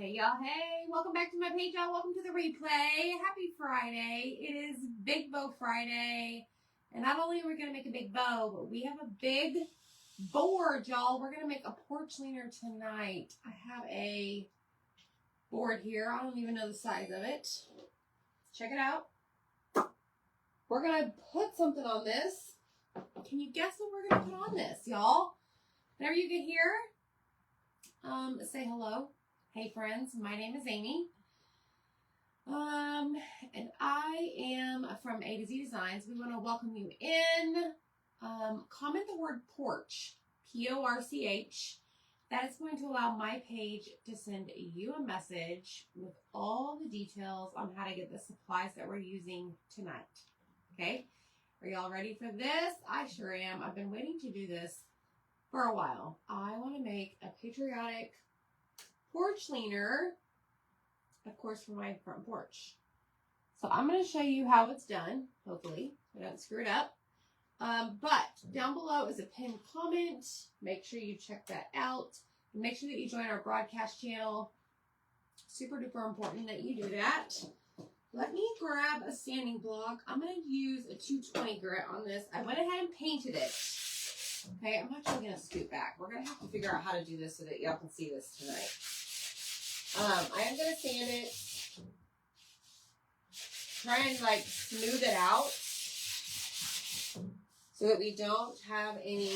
Hey y'all, hey, welcome back to my page, y'all. Welcome to the replay. Happy Friday. It is Big Bow Friday. And not only are we going to make a big bow, but we have a big board, y'all. We're going to make a porch leaner tonight. I have a board here. I don't even know the size of it. Check it out. We're going to put something on this. Can you guess what we're going to put on this, y'all? Whenever you get here, say hello. Hey friends, my name is Amy, and I am from A to Z Designs. We want to welcome you in. Comment the word porch, P-O-R-C-H. That is going to allow my page to send you a message with all the details on how to get the supplies that we're using tonight. Okay, are y'all ready for this? I sure am. I've been waiting to do this for a while. I want to make a patriotic porch leaner, of course, for my front porch. So I'm going to show you how it's done. Hopefully I don't screw it up. But down below is a pinned comment. Make sure you check that out. And make sure that you join our broadcast channel. Super duper important that you do that. Let me grab a sanding block. I'm going to use a 220 grit on this. I went ahead and painted it. Okay, I'm actually going to scoot back. We're going to have to figure out how to do this so that y'all can see this tonight. I am going to sand it, try and like smooth it out so that we don't have any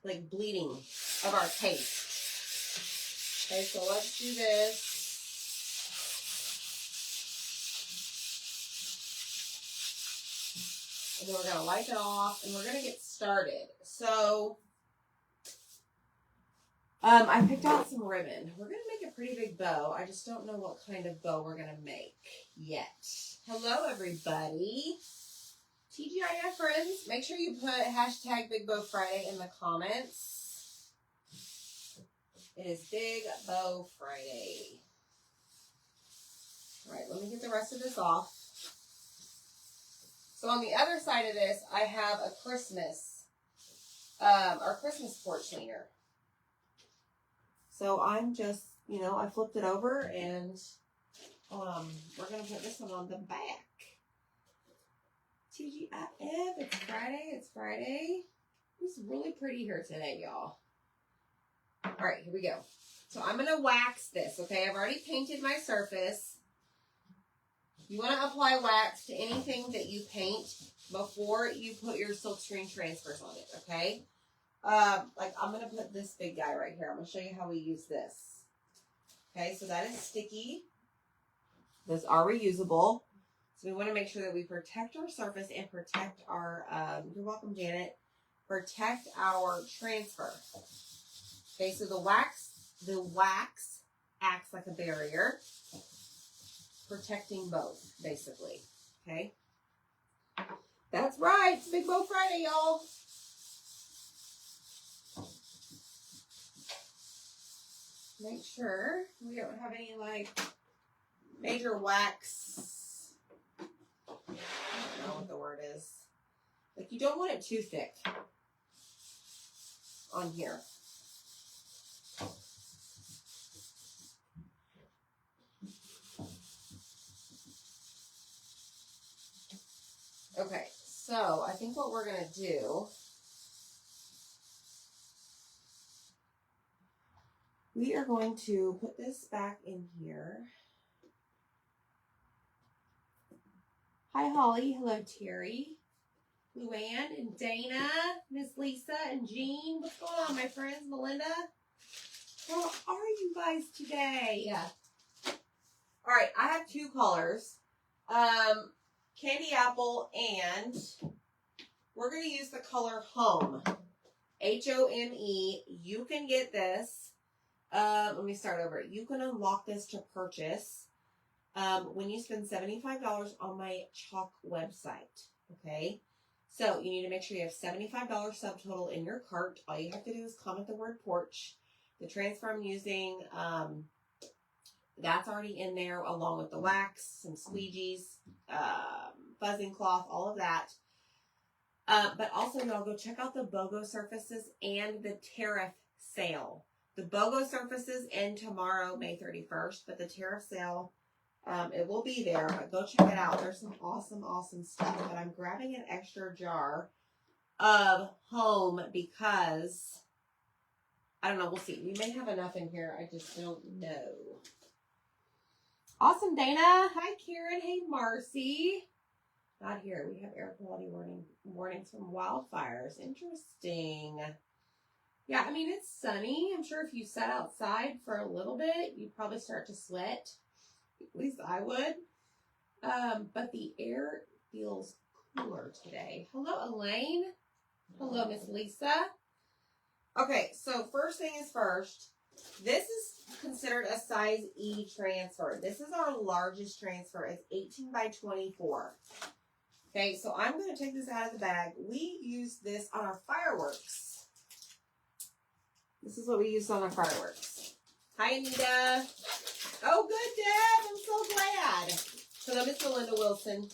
like bleeding of our paste. Okay, so let's do this. And then we're going to wipe it off and we're going to get started. So I picked out some ribbon. We're going to make a pretty big bow. I just don't know what kind of bow we're going to make yet. Hello, everybody. TGIF friends, make sure you put hashtag Big Bow Friday in the comments. It is Big Bow Friday. All right, let me get the rest of this off. So on the other side of this, I have a Christmas, our Christmas porch leaner. So I'm just, I flipped it over and we're going to put this one on the back. TGIF, it's Friday. It's really pretty here today, y'all. All right, here we go. So I'm going to wax this, okay? I've already painted my surface. You want to apply wax to anything that you paint before you put your silkscreen transfers on it, okay? Like I'm going to put this big guy right here. I'm going to show you how we use this. Okay, so that is sticky. Those are reusable. So we want to make sure that we protect our surface and protect our, you're welcome, Janet, protect our transfer. Okay, so the wax acts like a barrier, protecting both, basically. Okay. That's right. It's Big Bow Friday, y'all. Make sure we don't have any like major wax. I don't know what the word is. Like you don't want it too thick on here. Okay, so I think what we're going to do, we are going to put this back in here. Hi, Holly. Hello, Terry. Luann and Dana, Miss Lisa and Jean. What's going on, my friends? Melinda? How are you guys today? All right, I have two colors. Candy Apple, and we're going to use the color Home. H-O-M-E. You can get this. Let me start over. You can unlock this to purchase when you spend $75 on my Chalk website. Okay? So you need to make sure you have $75 subtotal in your cart. All you have to do is comment the word porch. The transfer I'm using, that's already in there along with the wax, some squeegees, fuzzing cloth, all of that. But also, y'all go check out the BOGO surfaces and the tariff sale. The BOGO surfaces end tomorrow, May 31st, but the tariff sale, it will be there, but go check it out. There's some awesome, awesome stuff, but I'm grabbing an extra jar of home because, I don't know, we'll see. We may have enough in here. I just don't know. Awesome, Dana. Hi, Karen. Hey, Marcy. Not here. We have air quality warnings from wildfires. Interesting. Yeah, I mean, it's sunny. I'm sure if you sat outside for a little bit, you'd probably start to sweat. At least I would. But the air feels cooler today. Hello, Elaine. Hello, Miss Lisa. Okay, so first thing is first. This is considered a size E transfer. This is our largest transfer. It's 18 by 24. Okay, so I'm going to take this out of the bag. We use this on our fireworks. This is what we use on our fireworks. Hi, Anita. Oh, good, Deb. I'm so glad. Hello, Miss Melinda Wilson.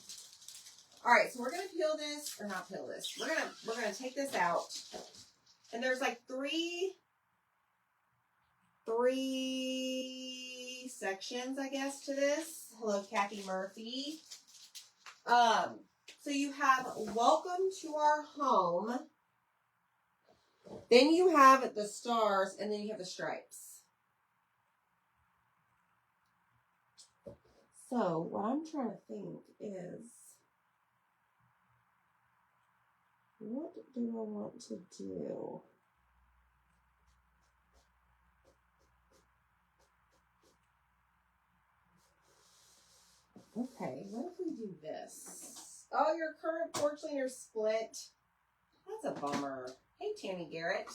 All right, so we're going to peel this, or not peel this. We're gonna take this out. And there's like three sections, I guess, to this. Hello, Kathy Murphy. So you have welcome to our home. Then you have the stars, and then you have the stripes. So what I'm trying to think is, what do I want to do? Okay, what if we do this? Oh, your current porch cleaner split. That's a bummer. Hey, Tammy Garrett.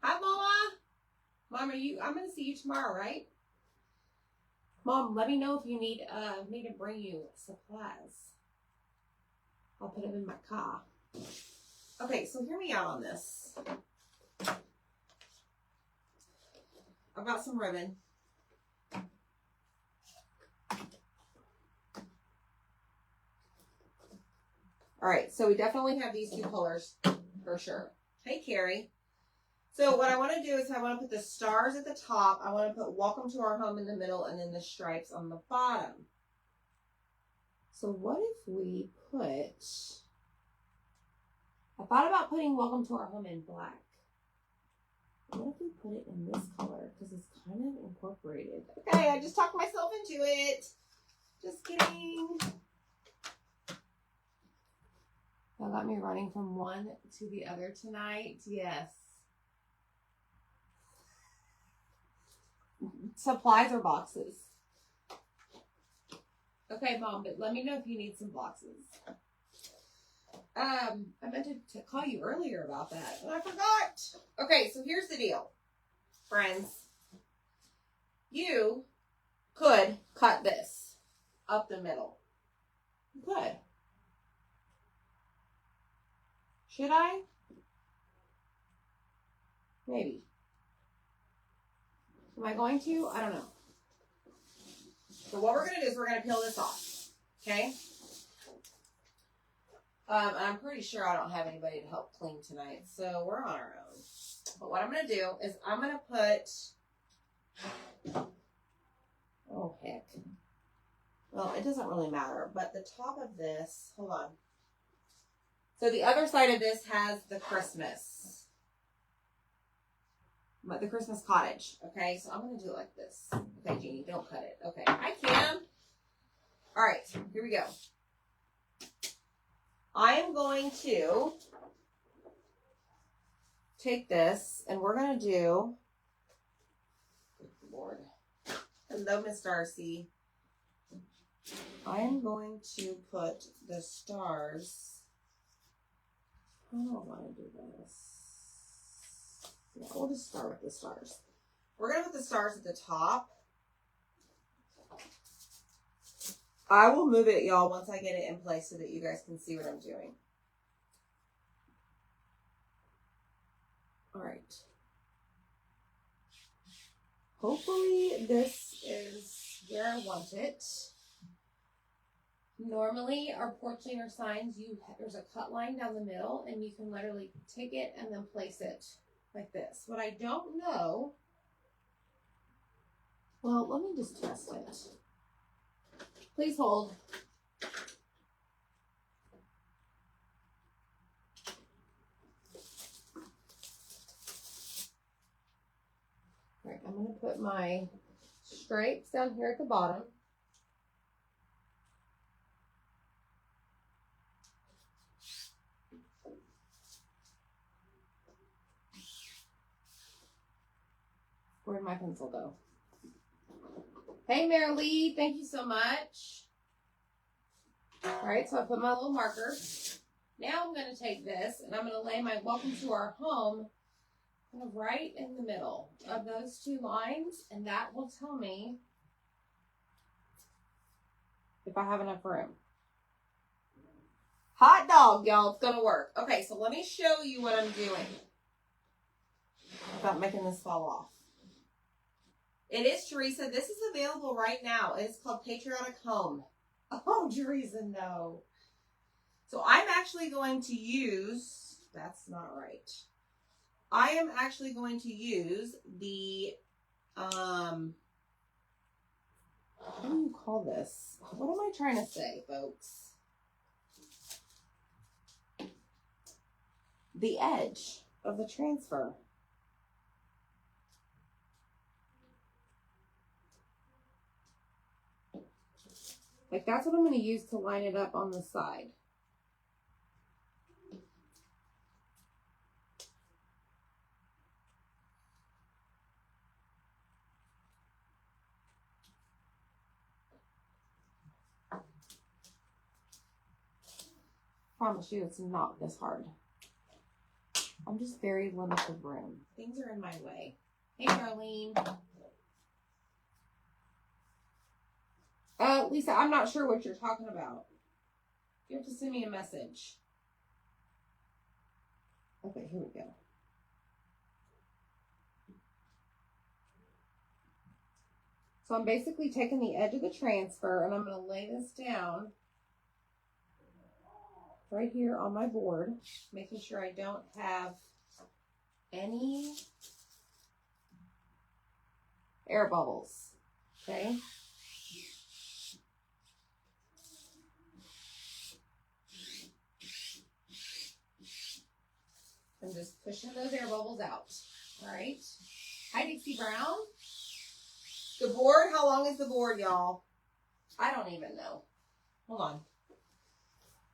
Hi, Mama. Mom, I'm going to see you tomorrow, right? Mom, let me know if you need me to bring you supplies. I'll put them in my car. Okay, so hear me out on this. I've got some ribbon. All right, so we definitely have these two colors for sure. Hey, Carrie. So what I want to do is I want to put the stars at the top. I want to put welcome to our home in the middle and then the stripes on the bottom. So what if we put, I thought about putting welcome to our home in black. What if we put it in this color? Because it's kind of incorporated. Okay, I just talked myself into it. Just kidding. That got me running from one to the other tonight. Yes. Supplies or boxes? Okay, Mom, but let me know if you need some boxes. I meant to call you earlier about that, and I forgot. Okay, so here's the deal, friends. You could cut this up the middle. You could. Should I? Maybe. Am I going to? I don't know. So what we're going to do is we're going to peel this off. Okay? And I'm pretty sure I don't have anybody to help clean tonight, so we're on our own. But what I'm going to do is I'm going to put, oh heck. Well, it doesn't really matter, but the top of this, hold on. So the other side of this has the Christmas. The Christmas cottage. Okay, so I'm going to do it like this. Okay, Jeannie, don't cut it. Okay, I can. All right, here we go. I am going to take this, and we're going to do, good Lord. Hello, Miss Darcy. I am going to put the stars. I don't want to do this. Yeah, we'll just start with the stars. We're going to put the stars at the top. I will move it, y'all, once I get it in place so that you guys can see what I'm doing. All right. Hopefully this is where I want it. Normally, our porch cleaner signs, there's a cut line down the middle, and you can literally take it and then place it like this. What I don't know, well, let me just test it. Please hold. All right, I'm going to put my stripes down here at the bottom. Where'd my pencil go? Hey, Marilee, thank you so much. All right, so I put my little marker. Now I'm going to take this and I'm going to lay my welcome to our home kind of right in the middle of those two lines, and that will tell me if I have enough room. Hot dog, y'all, it's going to work. Okay, so let me show you what I'm doing without making this fall off. It is, Teresa. This is available right now. It's called Patriotic Home. Oh, Teresa, no. So I'm actually going to use, that's not right. I am actually going to use the, what do you call this? What am I trying to say, folks? The edge of the transfer. Like, that's what I'm going to use to line it up on the side. Promise you it's not this hard. I'm just very limited room. Things are in my way. Hey, Darlene. Lisa, I'm not sure what you're talking about. You have to send me a message. Okay, here we go. So I'm basically taking the edge of the transfer and I'm going to lay this down right here on my board, making sure I don't have any air bubbles. Okay. I'm just pushing those air bubbles out. All right. Hi, Dixie Brown. The board, how long is the board, y'all? I don't even know. Hold on.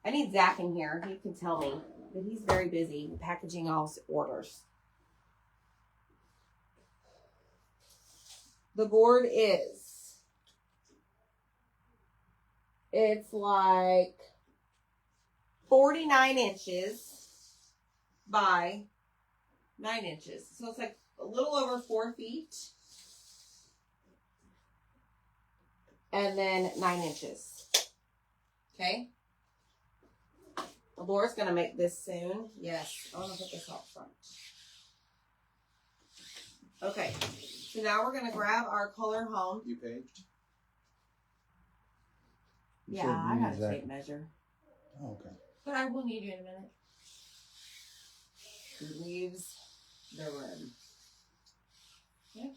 I need Zach in here. He can tell me, but he's very busy packaging all his orders. The board is, it's like 49 inches by 9 inches. So it's like a little over 4 feet. And then 9 inches. Okay. Laura's going to make this soon. Yes. I want to put this out front. Okay. So now we're going to grab our color home. You paged? Yeah, I have a tape measure. Oh, okay. But I will need you in a minute. He leaves the room. Okay.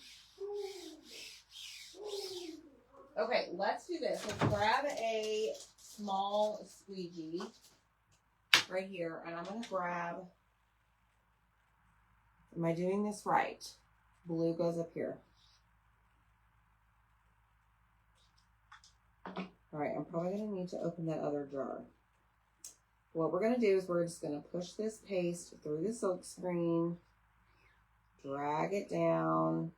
Okay, let's do this. Let's grab a small squeegee right here, and I'm going to grab, am I doing this right? Blue goes up here. All right, I'm probably going to need to open that other jar. What we're going to do is we're just going to push this paste through the silk screen, drag it down.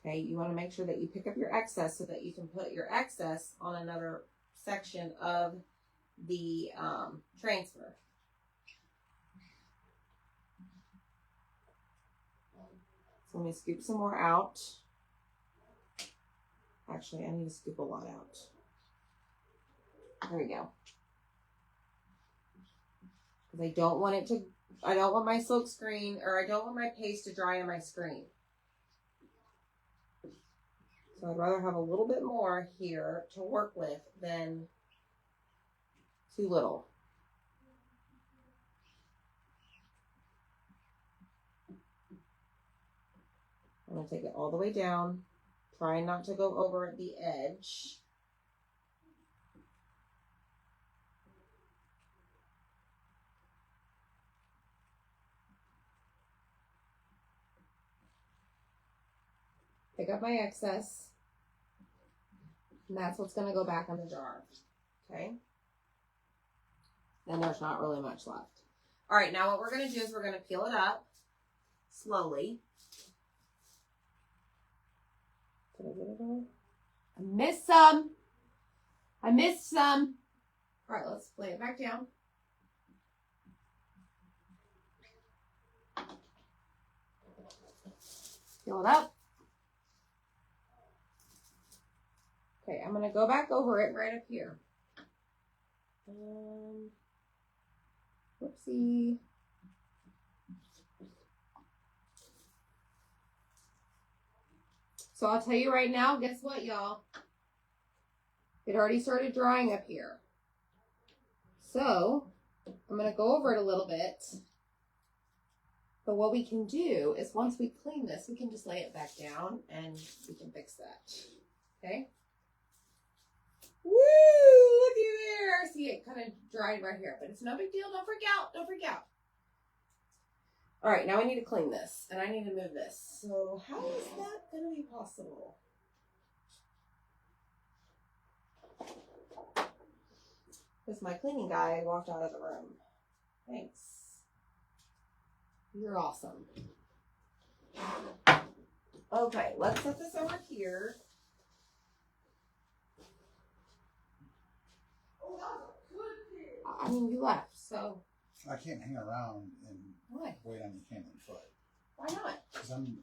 Okay, you want to make sure that you pick up your excess so that you can put your excess on another section of the transfer. So let me scoop some more out. Actually, I need to scoop a lot out. There we go. Because I don't want it to, I don't want my silk screen, or I don't want my paste to dry on my screen. So I'd rather have a little bit more here to work with than too little. I'm going to take it all the way down, trying not to go over the edge. Pick up my excess, and that's what's going to go back in the jar. Okay? Then there's not really much left. All right, now what we're going to do is we're going to peel it up slowly. Did I get it all? I missed some. I missed some. All right, let's lay it back down. Peel it up. Okay, I'm going to go back over it right up here. Whoopsie. So I'll tell you right now, guess what, y'all? It already started drying up here. So I'm going to go over it a little bit. But what we can do is once we clean this, we can just lay it back down and we can fix that. Okay? Woo! Looky there. See, it kind of dried right here, but it's no big deal. Don't freak out. Don't freak out. All right, now I need to clean this, and I need to move this. So how is that going to be possible? Because my cleaning guy walked out of the room. Thanks. You're awesome. Okay, let's set this over here. I mean, you left, so. I can't hang around and Why? wait on your hand and foot. Why not? Because I'm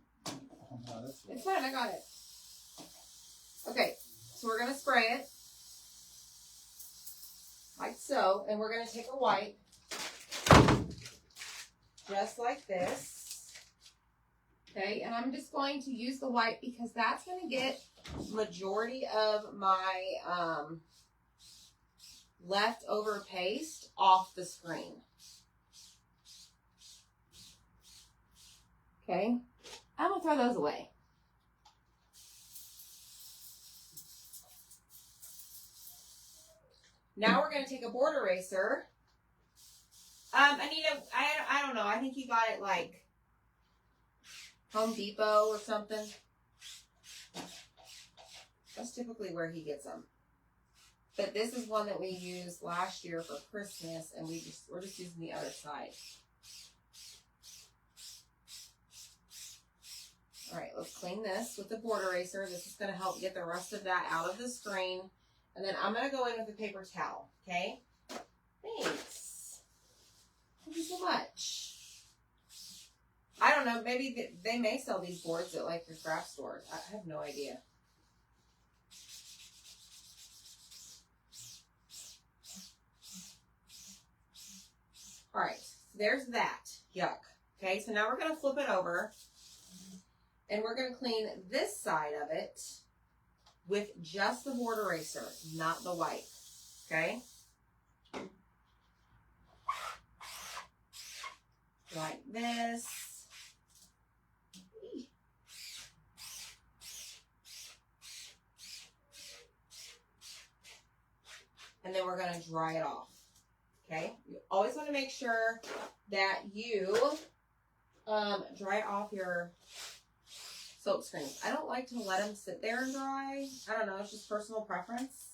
not this way. It's fine, I got it. Okay, so we're going to spray it. Like so. And we're going to take a wipe. Just like this. Okay, and I'm just going to use the wipe because that's going to get majority of my leftover paste off the screen. Okay, I'm going to throw those away. Now we're going to take a board eraser. Anita, I don't know. I think you got it like Home Depot or something. That's typically where he gets them. But this is one that we used last year for Christmas, and we're just using the other side. All right, let's clean this with the board eraser. This is going to help get the rest of that out of the screen. And then I'm going to go in with a paper towel, okay? Thanks. Thank you so much. I don't know, maybe they may sell these boards at like your craft stores. I have no idea. All right, there's that. Yuck. Okay, so now we're going to flip it over. And we're going to clean this side of it with just the board eraser, not the wipe. Okay? Like this. And then we're going to dry it off. Okay? You always want to make sure that you dry off your soap screens. I don't like to let them sit there and dry. I don't know. It's just personal preference.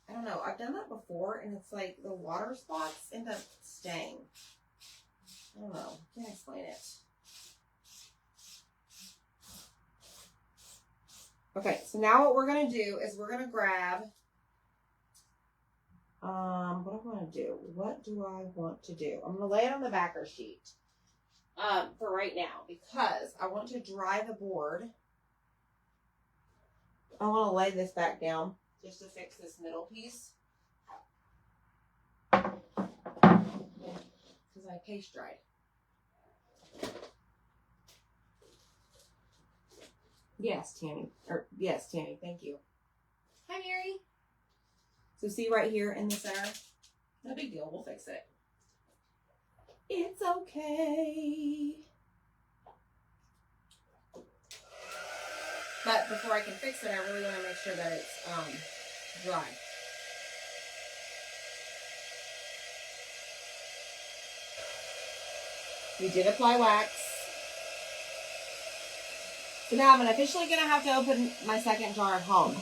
I don't know. I've done that before, and it's like the water spots end up staying. I don't know. I can't explain it. Okay, so now what we're going to do is we're going to grab, what do I want to do? What do I want to do? I'm going to lay it on the backer sheet for right now because I want to dry the board. I want to lay this back down just to fix this middle piece because I paste dried. Yes, Tammy. Yes, Tammy. Thank you. Hi, Mary. So see right here in the center? No big deal. We'll fix it. It's okay. But before I can fix it, I really want to make sure that it's dry. We did apply wax. So now I'm officially going to have to open my second jar at home.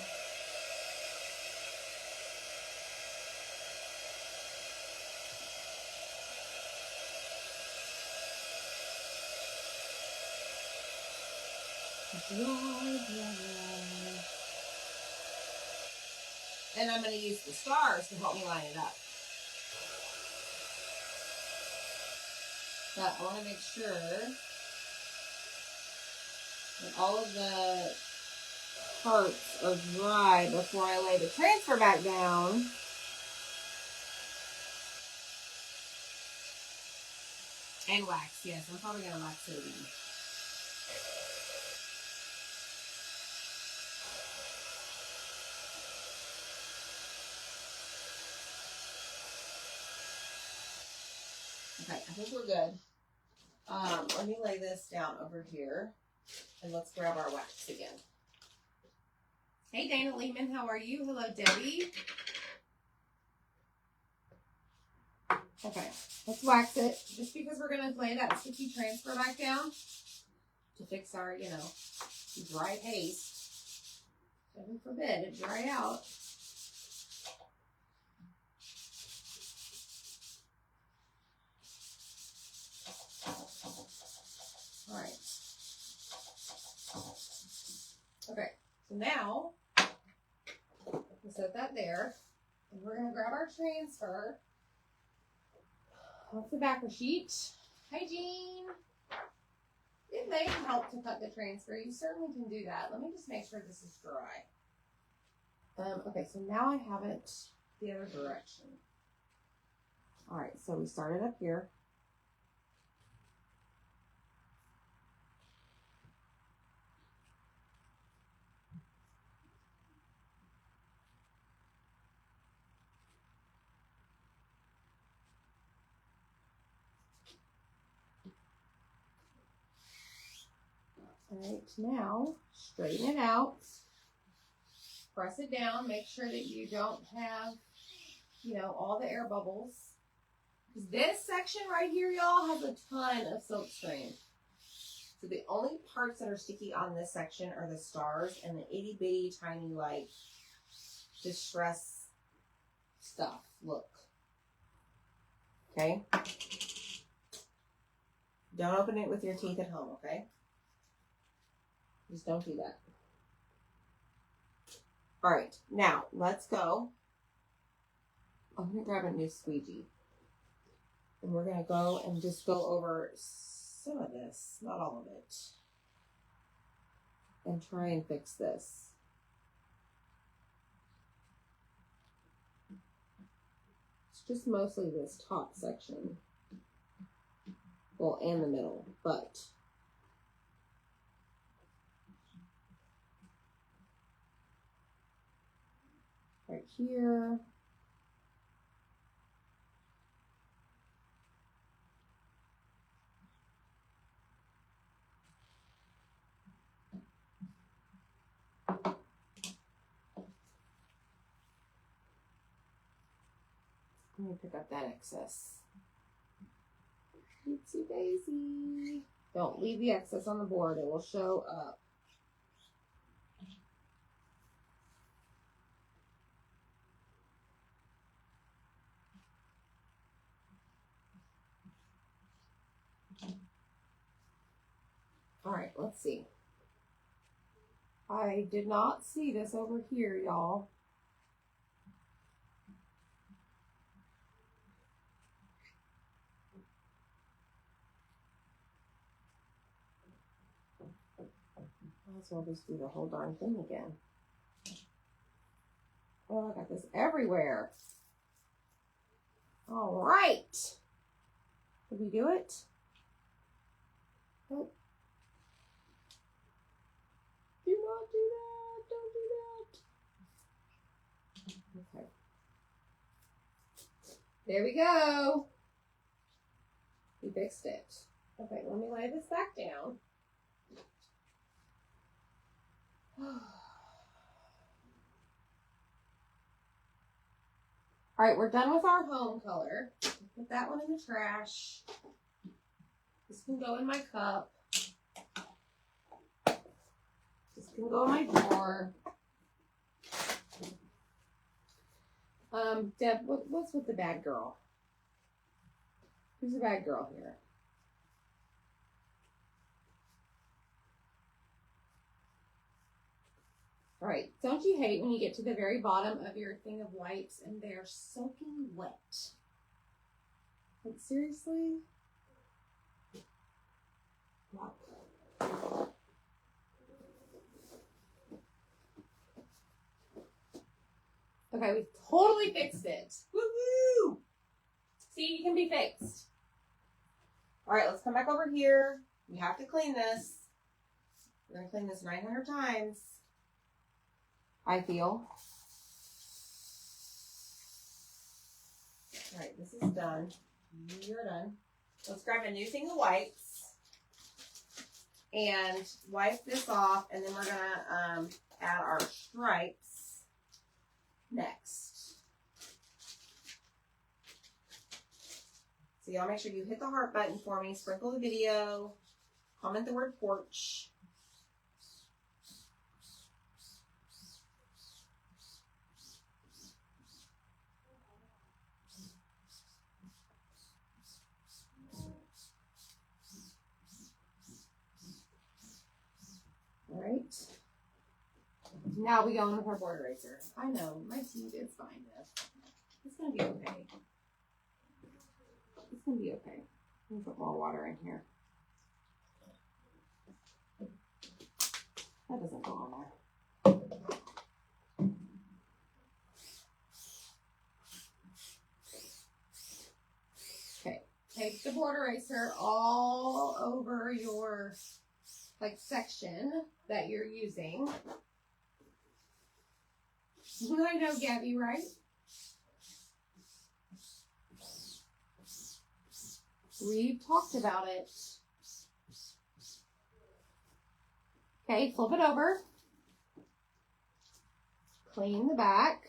And I'm going to use the stars to help me line it up. But I want to make sure that all of the parts are dry before I lay the transfer back down. And wax, yes. I'm probably going to wax it again. Okay, I think we're good. Let me lay this down over here, and let's grab our wax again. Hey, Dana Lehman, how are you? Hello, Debbie. Okay, let's wax it. Just because we're going to lay that sticky transfer back down to fix our, dry paste. Heaven forbid it dry out. All right. Okay, so now we'll set that there, and we're going to grab our transfer off the backer sheet. Hi, Jean. It may help to cut the transfer. You certainly can do that. Let me just make sure this is dry. Okay, so now I have it the other direction. All right, so we started up here. All right, now straighten it out. Press it down. Make sure that you don't have, all the air bubbles. Because this section right here, y'all, has a ton of silk string. So the only parts that are sticky on this section are the stars and the itty bitty tiny distress stuff. Look. Okay? Don't open it with your teeth at home, okay? Just don't do that. All right, now let's go. I'm going to grab a new squeegee. And we're going to go and just go over some of this, not all of it. And try and fix this. It's just mostly this top section. Well, and the middle, but right here. Let me pick up that excess. Oopsie daisy. Don't leave the excess on the board. It will show up. All right, let's see. I did not see this over here, y'all. Might as well just do the whole darn thing again. Oh, I got this everywhere. All right. Did we do it? Oh. Do not do that. Don't do that. Okay. There we go. We fixed it. Okay, let me lay this back down. All right, we're done with our home color. Put that one in the trash. This can go in my cup. This can go in my drawer. Deb, what's with the bad girl? Who's the bad girl here? All right, don't you hate when you get to the very bottom of your thing of whites and they're soaking wet? Like, seriously? Wow. Okay, we totally fixed it. Woohoo! See, you can be fixed. All right, let's come back over here. We have to clean this. We're going to clean this 900 times. I feel. All right, this is done. You're done. Let's grab a new thing of whites and wipe this off, and then we're gonna add our stripes next. So y'all make sure you hit the heart button for me, sprinkle the video, comment the word porch. All right. Now we go in with our board eraser. I know, my teeth is fine, Beth. It's going to be okay. It's going to be okay. Let me put more water in here. That doesn't go on there. Okay. Take the board eraser all over your section that you're using. I know, Gabby, right? We've talked about it. Okay, flip it over. Clean the back.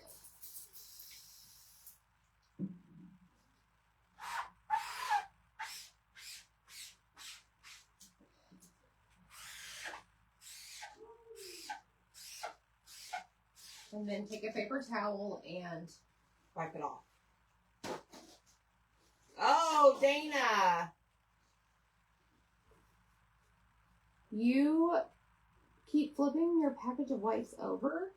And then take a paper towel and wipe it off. Oh, Dana! You keep flipping your package of wipes over?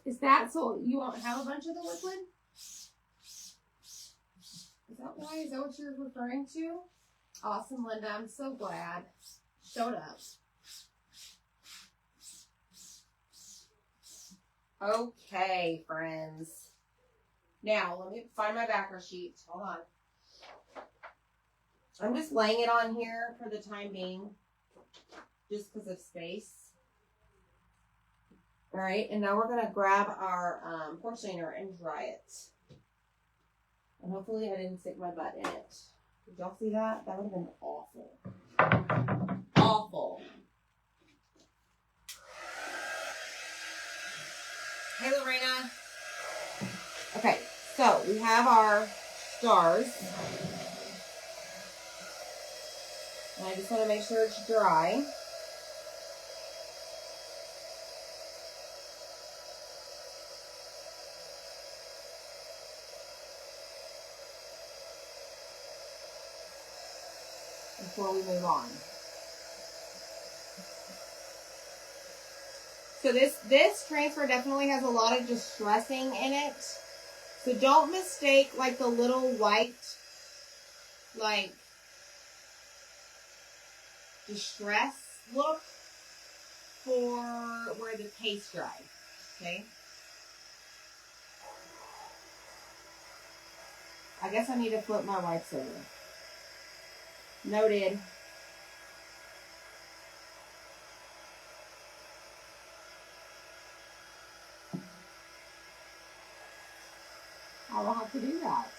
Is that so you won't have a bunch of the liquid? Is that why? Is that what you're referring to? Awesome, Linda. I'm so glad. Showed up. Okay, friends. Now, let me find my backer sheet. Hold on. I'm just laying it on here for the time being, just because of space. All right, and now we're going to grab our porch cleaner and dry it. And hopefully I didn't stick my butt in it. Did y'all see that? That would have been awful. Awful. Hey, Lorena. Okay, so we have our stars. And I just want to make sure it's dry. Before we move on. So this transfer definitely has a lot of distressing in it. So don't mistake like the little white, like, distress look for where the paste dries. Okay? I guess I need to flip my wipes over. Noted. I will have to do that.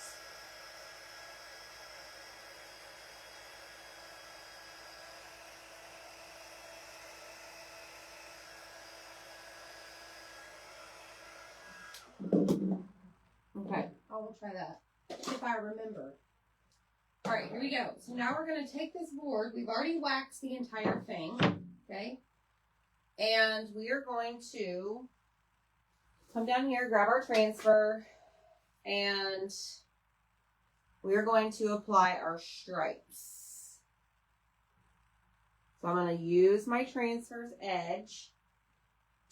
Okay, I will try that if I remember. All right, here we go. So now we're going to take this board. We've already waxed the entire thing, okay? And we are going to come down here, grab our transfer, and we are going to apply our stripes. So I'm going to use my transfer's edge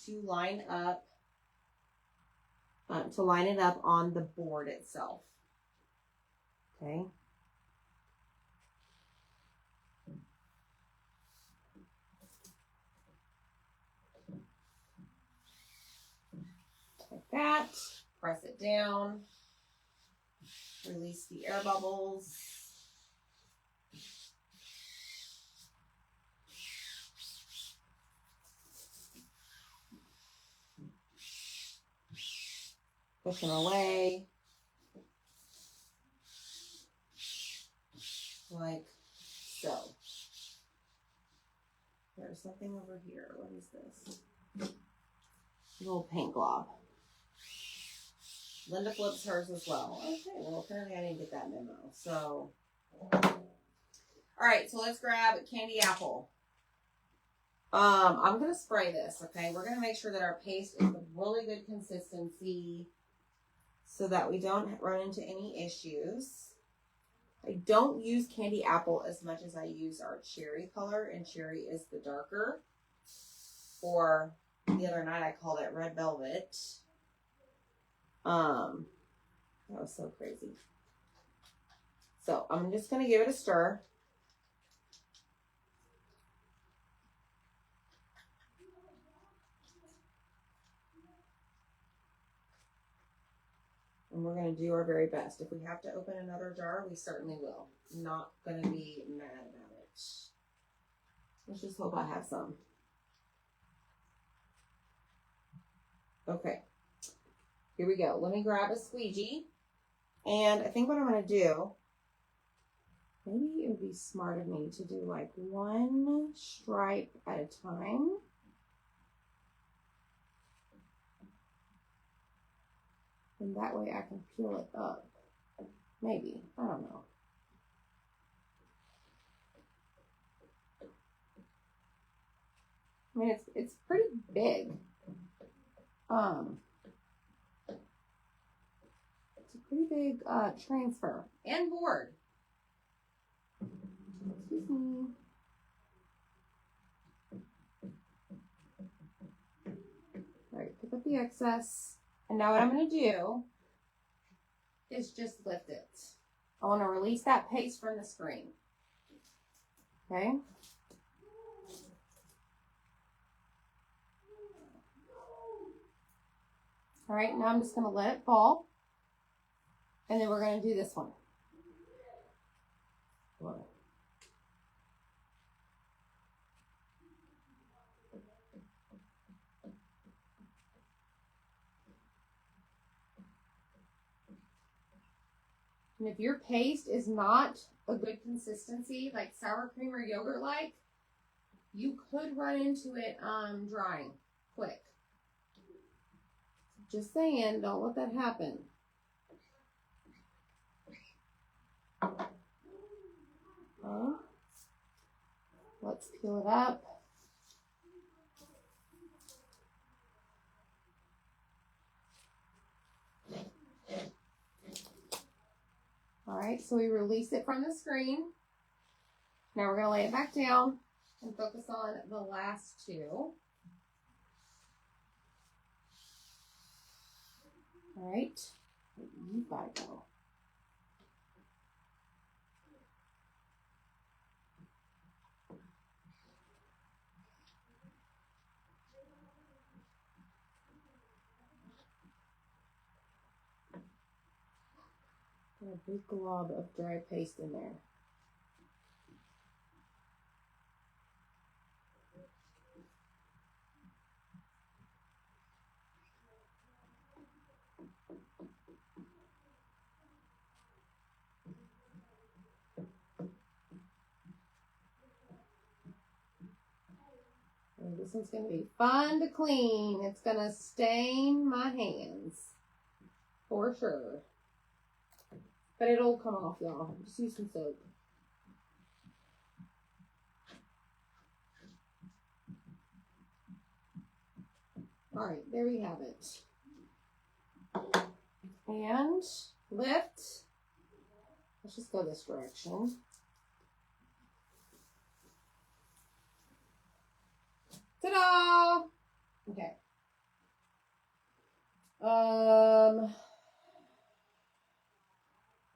to line up, to line it up on the board itself. Okay. Like that. Press it down. Release the air bubbles. Push them away. Like so. There's something over here. What is this? A little paint glob. Linda flips hers as well. Okay, well apparently I didn't get that memo. So, alright, so let's grab candy apple. I'm going to spray this, okay? We're going to make sure that our paste is a really good consistency so that we don't run into any issues. I don't use candy apple as much as I use our cherry color, and cherry is the darker. Or the other night I called it red velvet. That was so crazy. So I'm just going to give it a stir. And we're going to do our very best. If we have to open another jar, we certainly will. Not going to be mad about it. Let's just hope I have some. Okay. Here we go. Let me grab a squeegee. And I think what I'm going to do, maybe it would be smart of me to do like one stripe at a time. And that way I can peel it up. Maybe. I don't know. I mean, it's pretty big. It's a pretty big transfer and board. Excuse me. All right, pick up the excess. And now what I'm going to do is just lift it. I want to release that paste from the screen. Okay. All right, now I'm just going to let it fall. And then we're going to do this one. And if your paste is not a good consistency, like sour cream or yogurt like, you could run into it drying quick. Just saying, don't let that happen. Let's peel it up. All right, so we release it from the screen. Now we're going to lay it back down and focus on the last two. All right, you gotta go. Got a big glob of dry paste in there. This one's going to be fun to clean. It's going to stain my hands. For sure. But it'll come off, y'all. Just use some soap. Alright, there we have it. And lift. Let's just go this direction. Ta-da! Okay.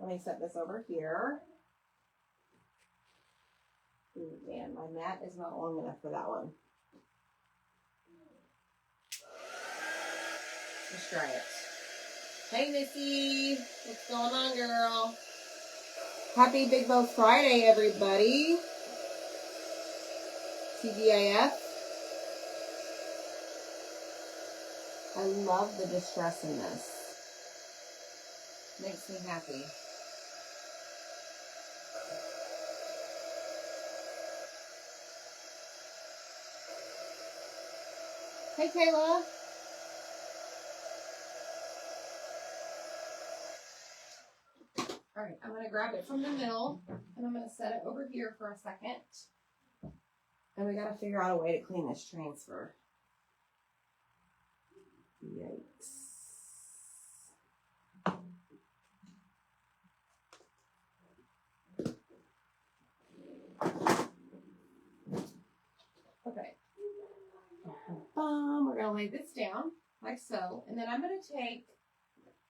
Let me set this over here. Ooh, man, my mat is not long enough for that one. Let's try it. Hey, Missy. What's going on, girl? Happy Big Bow Friday, everybody. TGIF. I love the distress in this. Makes me happy. Hey, Kayla. All right, I'm going to grab it from the middle, and I'm going to set it over here for a second. And we got to figure out a way to clean this transfer. Yikes. Okay. We're going to lay this down like so. And then I'm going to take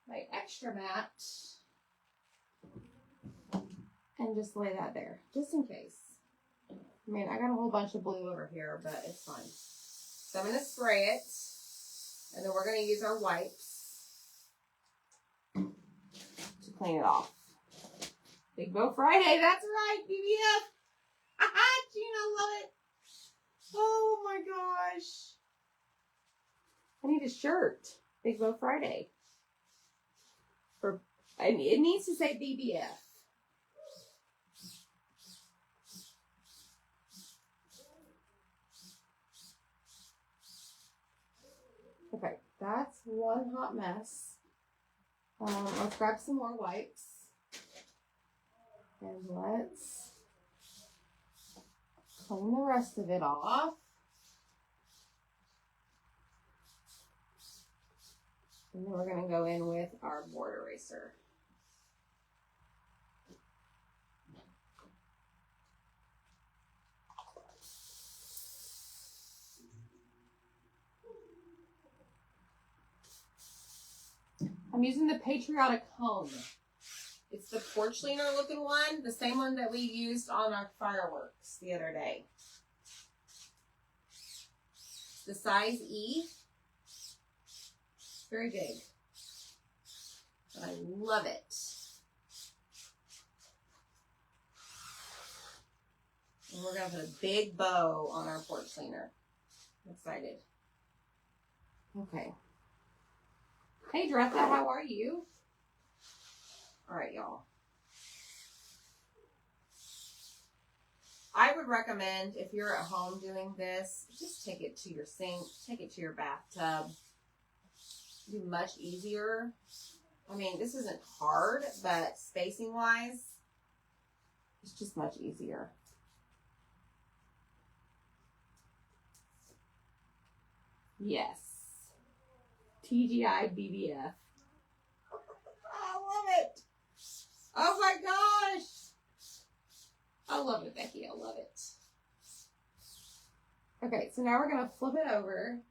my extra mat and just lay that there, just in case. I mean, I got a whole bunch of blue over here, but it's fine. So I'm going to spray it, and then we're going to use our wipes to clean it off. Big Bow Friday, that's right, BBF. Gina, love it. Oh my gosh. I need a shirt. Big Bow Friday. It needs to say BBF. Okay, that's one hot mess. Let's grab some more wipes. And let's clean the rest of it off. And then we're going to go in with our board eraser. I'm using the Patriotic Home. It's the porch cleaner looking one, the same one that we used on our fireworks the other day. The size E. Very big. But I love it. And we're going to put a big bow on our porch cleaner. I'm excited. Okay. Hey, Dretha, how are you? All right, y'all. I would recommend, if you're at home doing this, just take it to your sink, take it to your bathtub. It'd be much easier. I mean, this isn't hard, but spacing-wise, it's just much easier. Yes. TGI BBF. I love it. Oh my gosh. I love it, Becky. I love it. Okay, so now we're going to flip it over.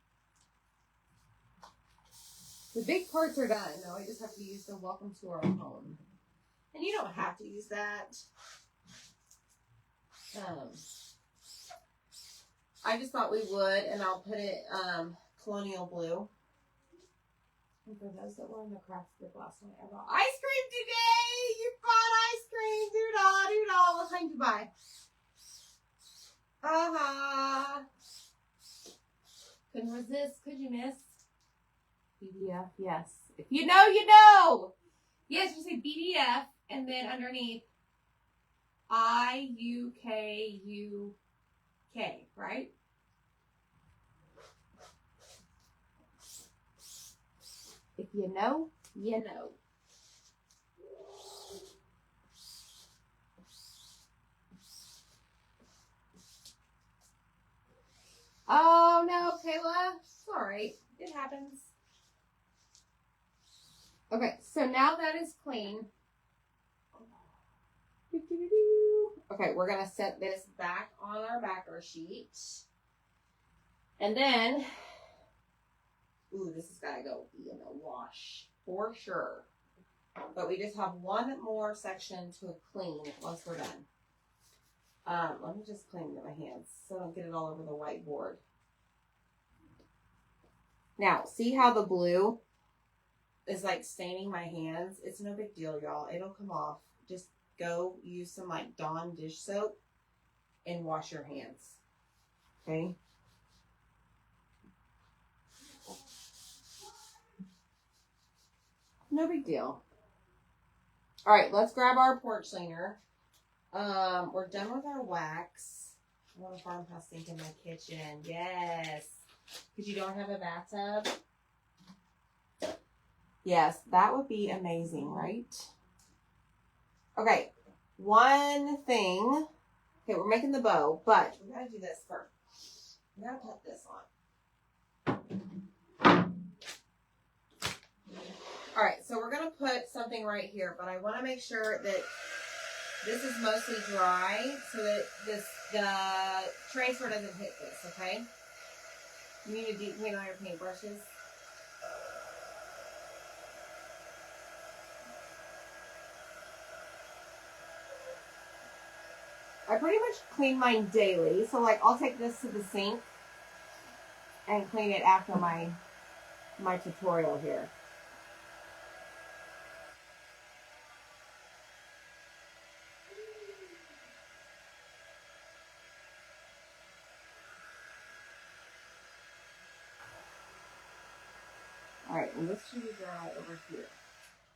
The big parts are done. Now we just have to use the welcome to our home. And you don't have to use that. I just thought we would, and I'll put it colonial blue. And for those that were in the craft group last night, I bought ice cream today! You bought ice cream! Doo-dah, doo-dah. What kind did you buy? Couldn't resist, could you, miss? BDF, yes. If you know, you know! Yes, you say BDF, and then underneath, IUKUK, right? you know, you know. Oh no, Kayla. Sorry. It happens. Okay, so now that is clean. Okay, we're gonna set this back on our backer sheet. And then, ooh, this has gotta go in a wash for sure. But we just have one more section to clean once we're done. Let me just clean my hands so I don't get it all over the whiteboard. Now, see how the blue is like staining my hands? It's no big deal, y'all. It'll come off. Just go use some like Dawn dish soap and wash your hands. Okay? No big deal. All right, let's grab our porch cleaner. We're done with our wax. I want a farmhouse sink in my kitchen. Yes. Because you don't have a bathtub. Yes, that would be amazing, right? Okay, one thing. Okay, we're making the bow, but we gotta do this first. We gotta put this on. All right, so we're gonna put something right here, but I want to make sure that this is mostly dry so that the transfer doesn't hit this. Okay. You need to deep clean all your paintbrushes. I pretty much clean mine daily, so like I'll take this to the sink and clean it after my tutorial here. All right, and this should be dry over here.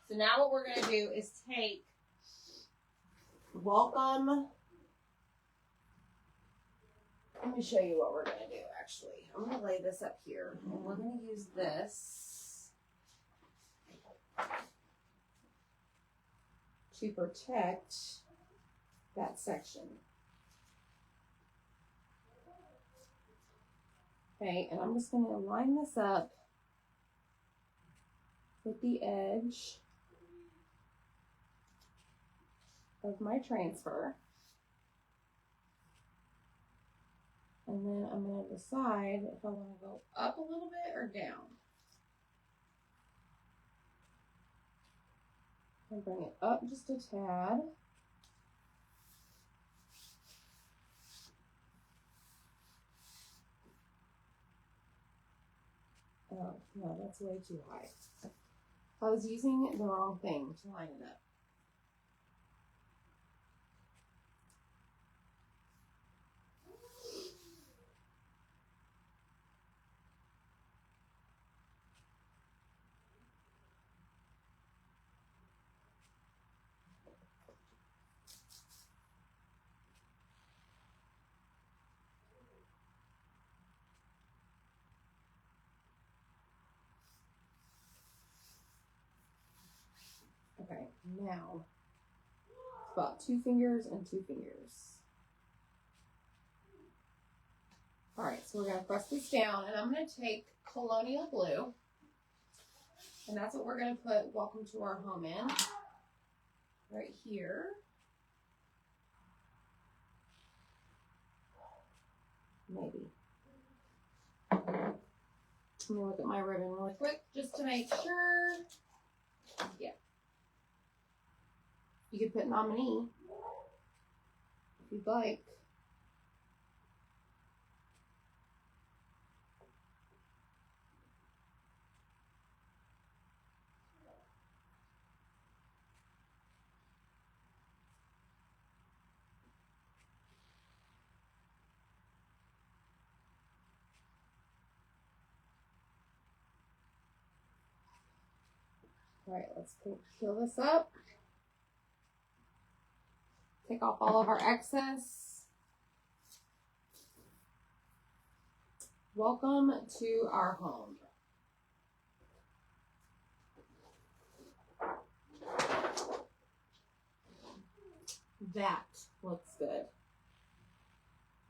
So now what we're going to do is take Welcome. Let me show you what we're going to do, actually. I'm going to lay this up here, and we're going to use this to protect that section. Okay, and I'm just going to line this up with the edge of my transfer. And then I'm going to decide if I want to go up a little bit or down. And bring it up just a tad. Oh, no, that's way too high. I was using the wrong thing to line it up. Okay, now it's about 2 fingers and 2 fingers. All right, so we're going to press this down, and I'm going to take Colonial Blue, and that's what we're going to put Welcome to Our Home in, right here. Maybe. Let me look at my ribbon really quick, just to make sure. Yeah. You could put nominee if you'd like. All right, let's peel this up. Take off all of our excess. Welcome to our home. That looks good.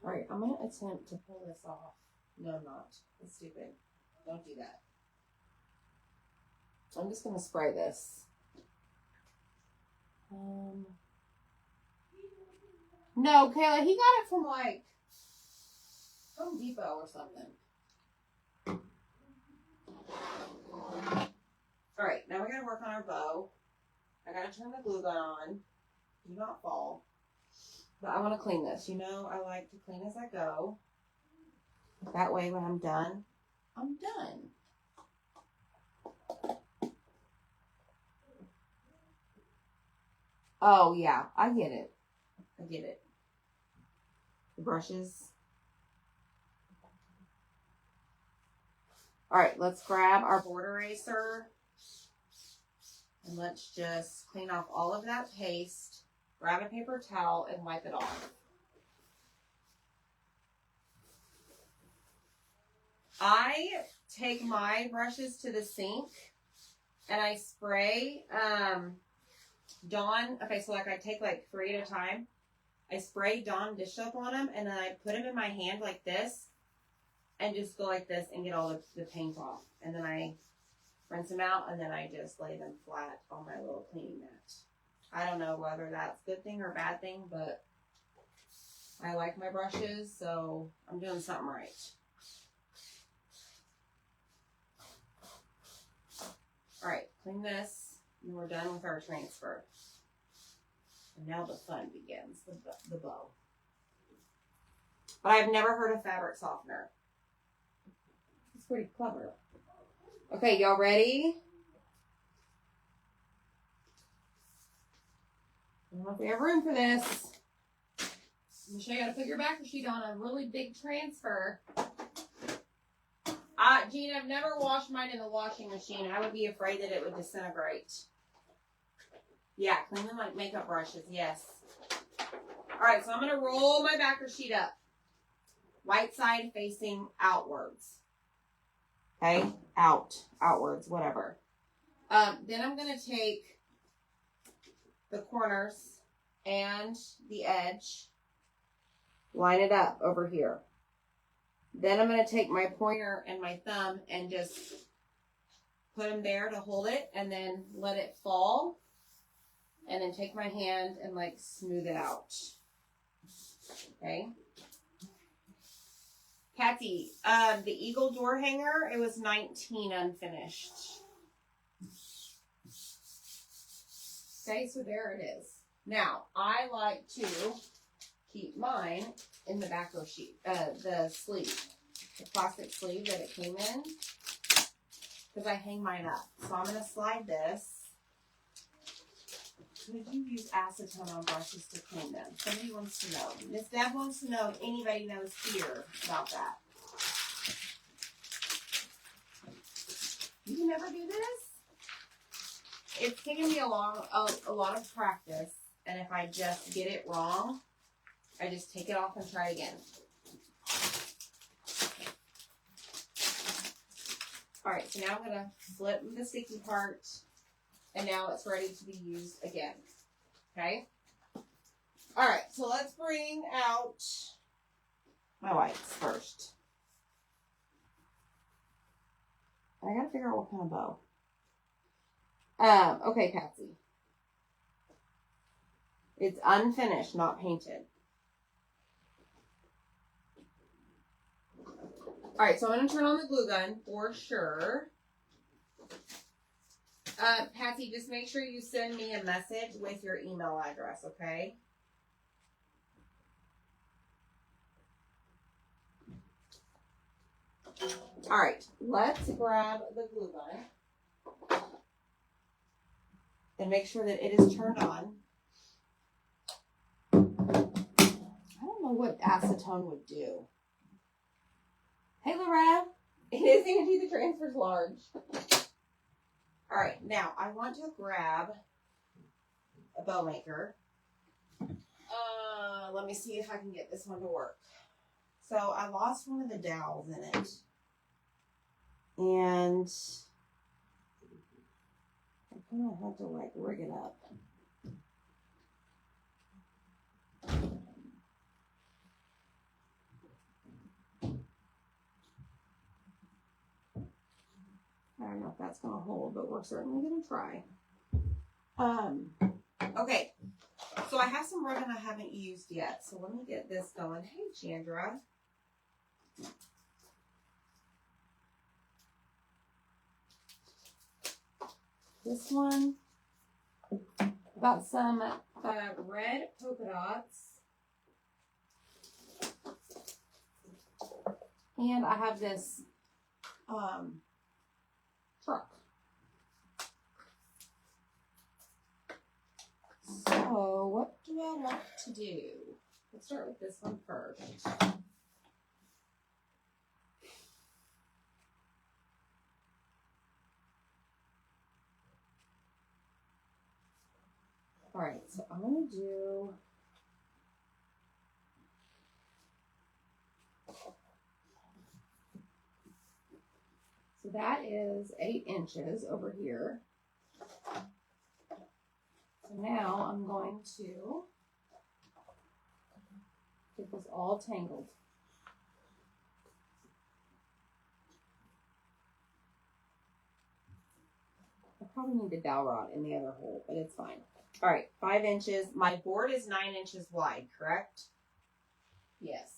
All right, I'm going to attempt to pull this off. No, I'm not. That's stupid. Don't do that. I'm just going to spray this. No, Kayla, he got it from like Home Depot or something. All right, now we got to work on our bow. I got to turn the glue gun on. Do not fall. But I want to clean this. You know, I like to clean as I go. That way when I'm done, I'm done. Oh, yeah, I get it. I get it. The brushes. All right, let's grab our board eraser. And let's just clean off all of that paste. Grab a paper towel and wipe it off. I take my brushes to the sink and I spray Dawn. Okay, so like I take like 3 at a time. I spray Dawn dish soap on them and then I put them in my hand like this and just go like this and get all the paint off. And then I rinse them out and then I just lay them flat on my little cleaning mat. I don't know whether that's a good thing or a bad thing, but I like my brushes, so I'm doing something right. All right, clean this, and we're done with our transfer. And now the fun begins, the bow. But I've never heard of fabric softener. It's pretty clever. Okay, y'all ready? I don't know if we have room for this. Michelle, you gotta put your backer sheet on a really big transfer. Gene, I've never washed mine in the washing machine. I would be afraid that it would disintegrate. Yeah, clean them like makeup brushes, yes. All right, so I'm going to roll my backer sheet up. White side facing outwards. Okay, outwards, whatever. Then I'm going to take the corners and the edge, line it up over here. Then I'm going to take my pointer and my thumb and just put them there to hold it and then let it fall. And then take my hand and like smooth it out. Okay. Patsy, the eagle door hanger, it was $19 unfinished. Okay, so there it is. Now, I like to keep mine in the backer sheet, the sleeve, the plastic sleeve that it came in, because I hang mine up. So I'm going to slide this. Did you use acetone on brushes to clean them? Somebody wants to know. Miss Deb wants to know if anybody knows here about that. You never do this? It's taken me a lot of practice, and if I just get it wrong, I just take it off and try again. All right, so now I'm gonna flip the sticky part. And now it's ready to be used again. Okay? All right, so let's bring out my whites first. I gotta figure out what kind of bow. Okay, Patsy. It's unfinished, not painted. All right, so I'm gonna turn on the glue gun for sure. Patsy, just make sure you send me a message with your email address, okay? All right, let's grab the glue gun and make sure that it is turned on. I don't know what acetone would do. Hey, Loretta. It is Angie, the transfer's large. All right, now I want to grab a bow maker. Let me see if I can get this one to work. So I lost one of the dowels in it. And I'm gonna have to like rig it up. I don't know if that's gonna hold, but we're certainly gonna try. Okay. So I have some ribbon I haven't used yet. So let me get this going. Hey, Chandra. This one, got some red polka dots. And I have this truck. So what do I want to do? Let's start with this one first. All right, so I'm gonna do so that is 8 inches over here. So now I'm going to get this all tangled. I probably need the dowel rod in the other hole, but it's fine. All right, 5 inches. My board is 9 inches wide, correct? Yes.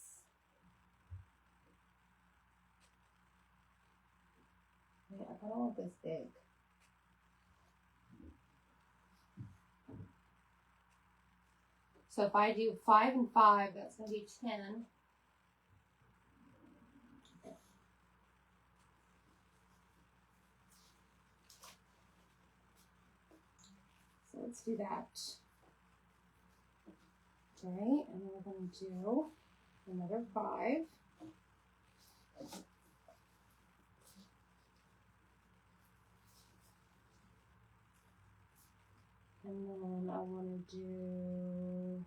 Yeah, I kind of want this big. So if I do 5 and 5, that's going to be 10. So let's do that. Okay, and then we're going to do another 5. And then I want to do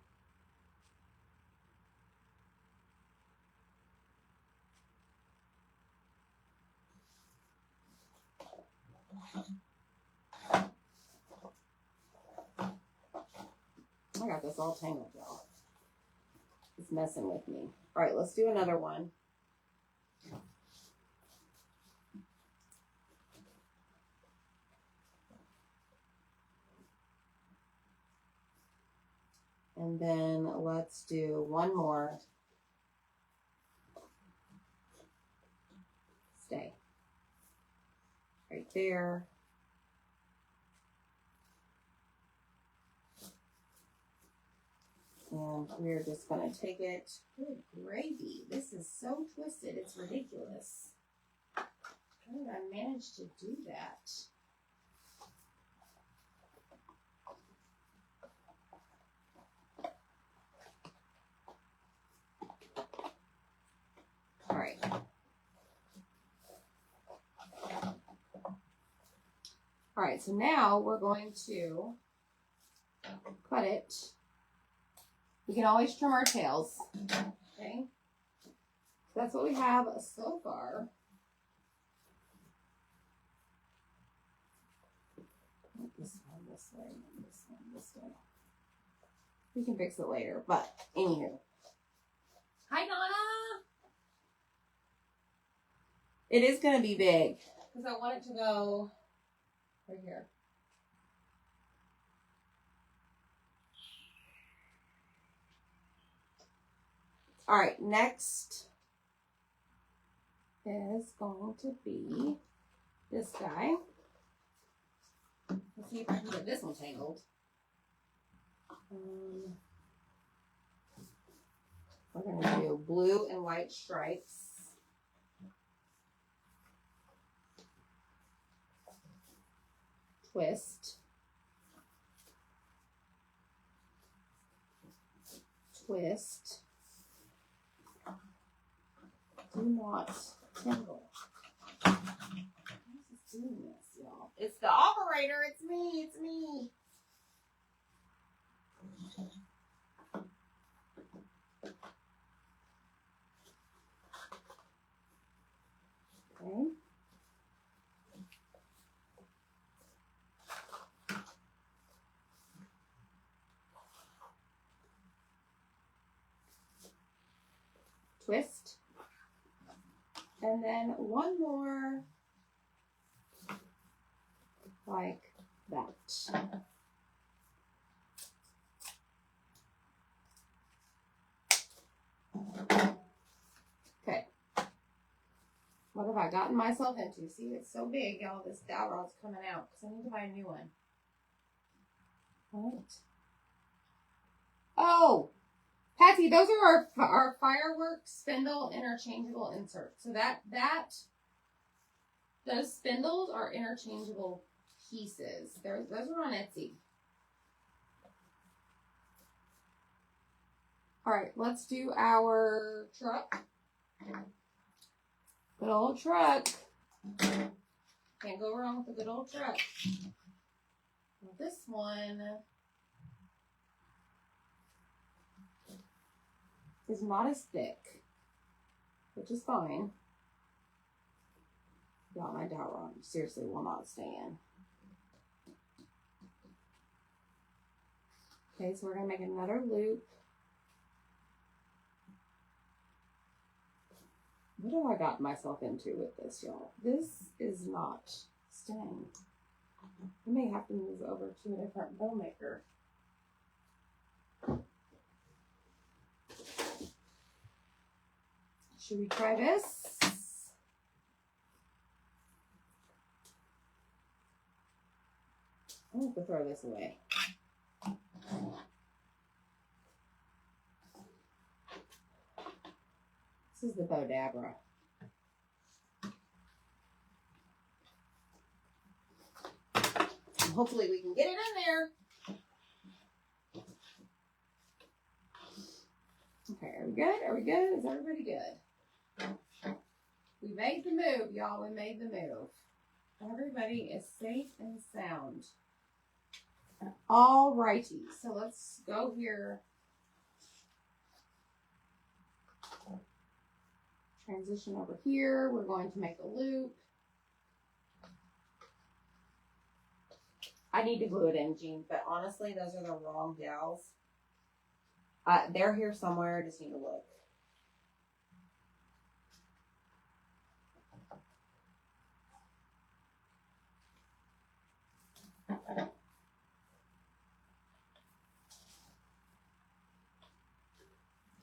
I got this all tangled, y'all. It's messing with me. All right, let's do another one. And then let's do one more. Stay. Right there. And we're just going to take it. Good gravy. This is so twisted. It's ridiculous. How did I manage to do that? All right. All right, so now we're going to cut it. We can always trim our tails, okay? So that's what we have so far. This one, this way, and this one, this way. We can fix it later, but anywho. Hi, Donna! It is going to be big because I want it to go right here. All right, next is going to be this guy. Let's see if I can get this one tangled. We're going to do blue and white stripes. Twist. Twist. Do not tingle. How is this doing this, y'all? It's the operator. It's me. It's me. Okay. twist. And then one more like that. Okay. What have I gotten myself into? See, it's so big, y'all, this dowel rod's coming out because I need to buy a new one. What? Oh, Patsy, those are our fireworks spindle interchangeable inserts. So those spindles are interchangeable pieces. Those are on Etsy. All right, let's do our truck. Good old truck. Can't go wrong with a good old truck. Well, this one is not as thick, which is fine. Got my dowel rod. Seriously, will not stand. Okay, so we're gonna make another loop. What have I got myself into with this, y'all? This is not staying. I may have to move over to a different bow maker. Should we try this? I'm going to throw this away. This is the Bodabra. Hopefully we can get it in there. Okay, are we good? Are we good? Is everybody good? We made the move, y'all. We made the move. Everybody is safe and sound. All righty. So let's go here. Transition over here. We're going to make a loop. I need to glue it in, Jean, but honestly, those are the wrong dowels. They're here somewhere. I just need to look.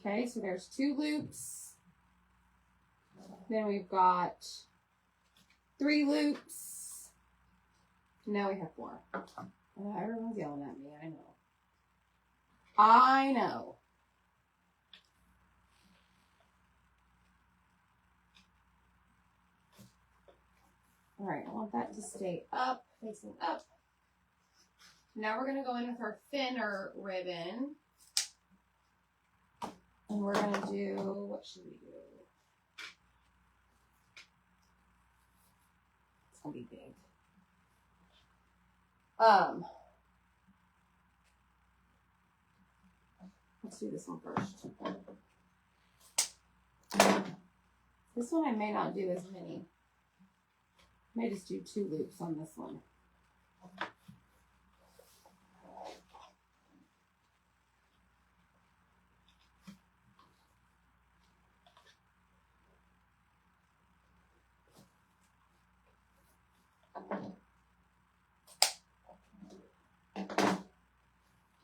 Okay, so there's 2 loops. Then we've got 3 loops. Now we have 4. Everyone's yelling at me, I know. I know. All right, I want that to stay up, facing up. Now we're going to go in with our thinner ribbon. And we're going to do, what should we do? It's going to be big. Let's do this one first. This one I may not do as many. I may just do 2 loops on this one.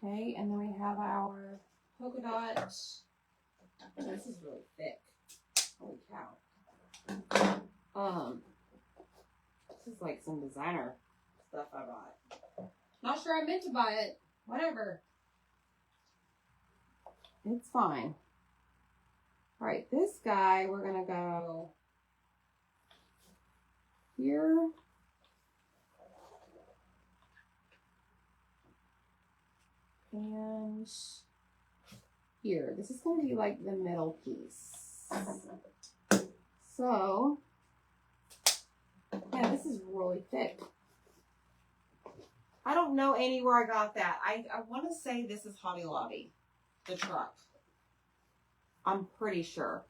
Okay, and then we have our polka dot. This is really thick. Holy cow. This is like some designer stuff I bought. Not sure I meant to buy it. Whatever. It's fine. Alright, this guy, we're gonna go here. And here. This is going to be like the middle piece. So, yeah, this is really thick. I don't know anywhere I got that. I want to say this is Hobby Lobby, the truck. I'm pretty sure.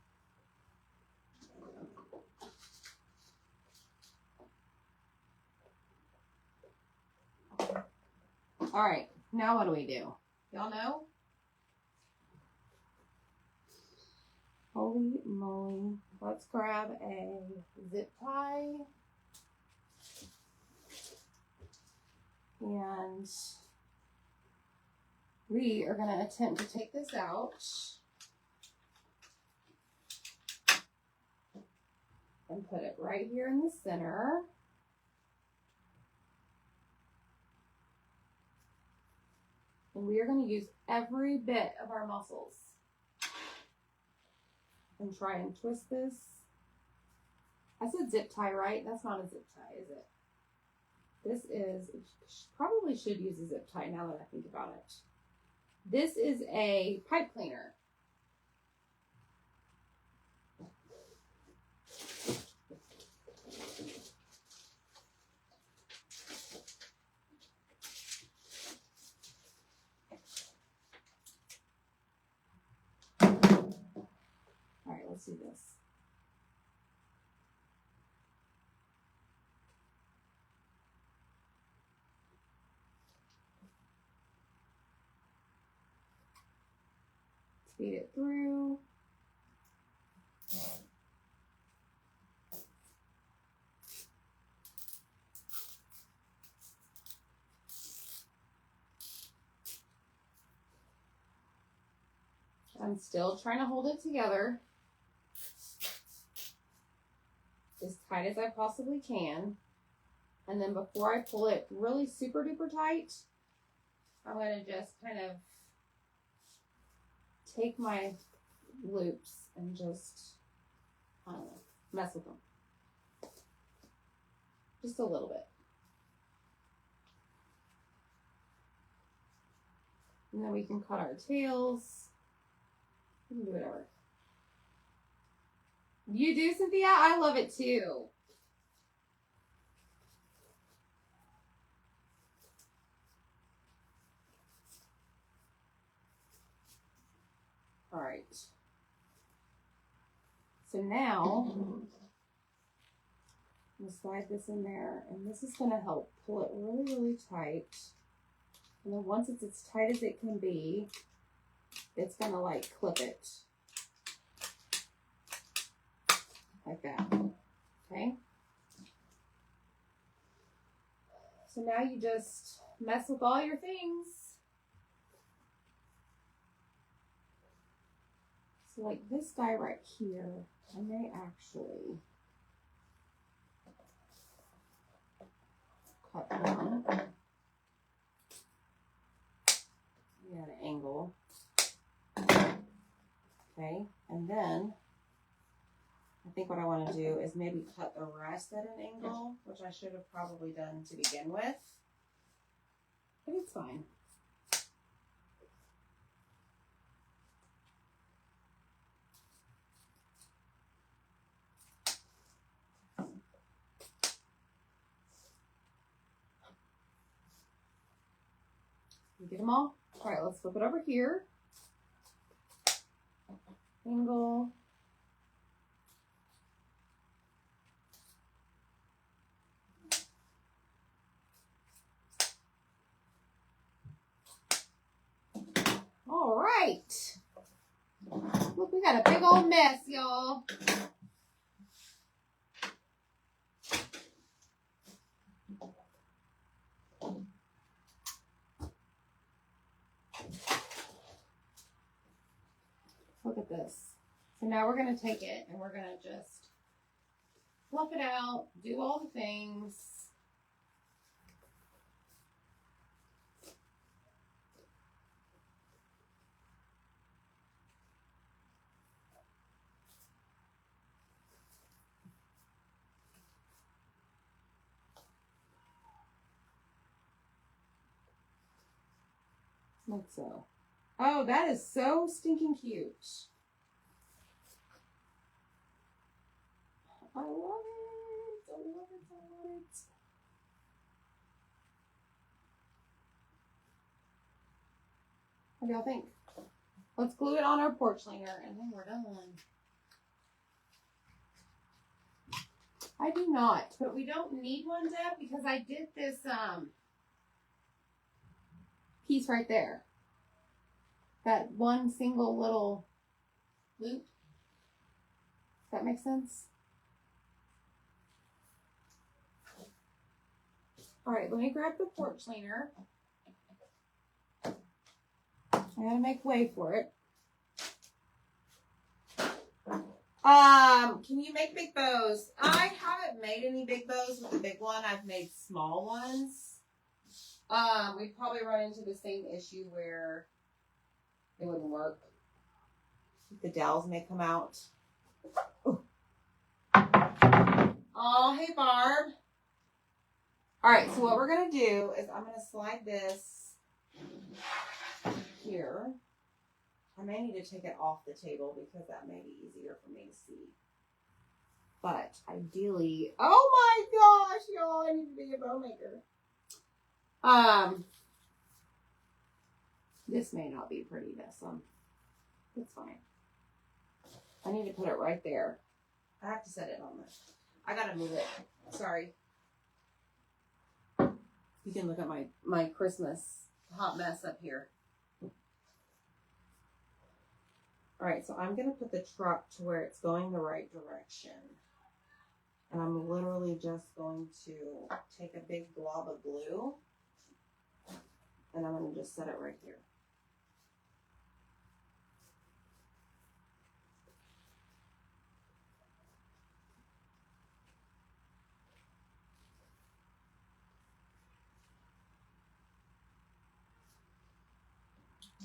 All right. Now what do we do? Y'all know? Holy let's grab a zip tie. And we are going to attempt to take this out. And put it right here in the center. And we are going to use every bit of our muscles. And try and twist this. I said zip tie, right? That's not a zip tie, is it? This is, probably should use a zip tie now that I think about it. This is a pipe cleaner. All right, let's do this. Feed it through. I'm still trying to hold it together as tight as I possibly can. And then before I pull it really super duper tight, I'm going to just kind of take my loops and just, I don't know, mess with them. Just a little bit. And then we can cut our tails. We can do whatever. You do, Cynthia? I love it too. All right. So now, I'm going to slide this in there, and this is going to help pull it really, really tight. And then once it's as tight as it can be, it's going to like clip it. Like that. Okay? So now you just mess with all your things. So like this guy right here, I may actually cut down. Yeah, an angle. Okay, and then I think what I want to do is maybe cut the rest at an angle, which I should have probably done to begin with. But it's fine. You get them all? All right, let's flip it over here. Angle. All right. Look, we got a big old mess, y'all. Look at this. So now we're going to take it and we're going to just fluff it out, do all the things. Like so. Oh, that is so stinking cute. I love it. I love it. I love it. What do y'all think? Let's glue it on our porch liner and then we're done. I do not, but we don't need one, Deb, because I did this piece right there. That one single little loop. that make sense? All right, let me grab the porch cleaner. I gotta make way for it. Can you make big bows? I haven't made any big bows with the big one. I've made small ones. We'd probably run into the same issue where it wouldn't work. The dowels may come out. Ooh. Oh, hey Barb. All right, so what we're gonna do is I'm gonna slide this here. I may need to take it off the table because that may be easier for me to see. But ideally, oh my gosh, y'all, I need to be a bow maker. This may not be pretty, this one. It's fine. I need to put it right there. I have to set it on this. I gotta move it. Sorry. You can look at my Christmas hot mess up here. All right, so I'm going to put the truck to where it's going the right direction. And I'm literally just going to take a big glob of glue and I'm going to just set it right here.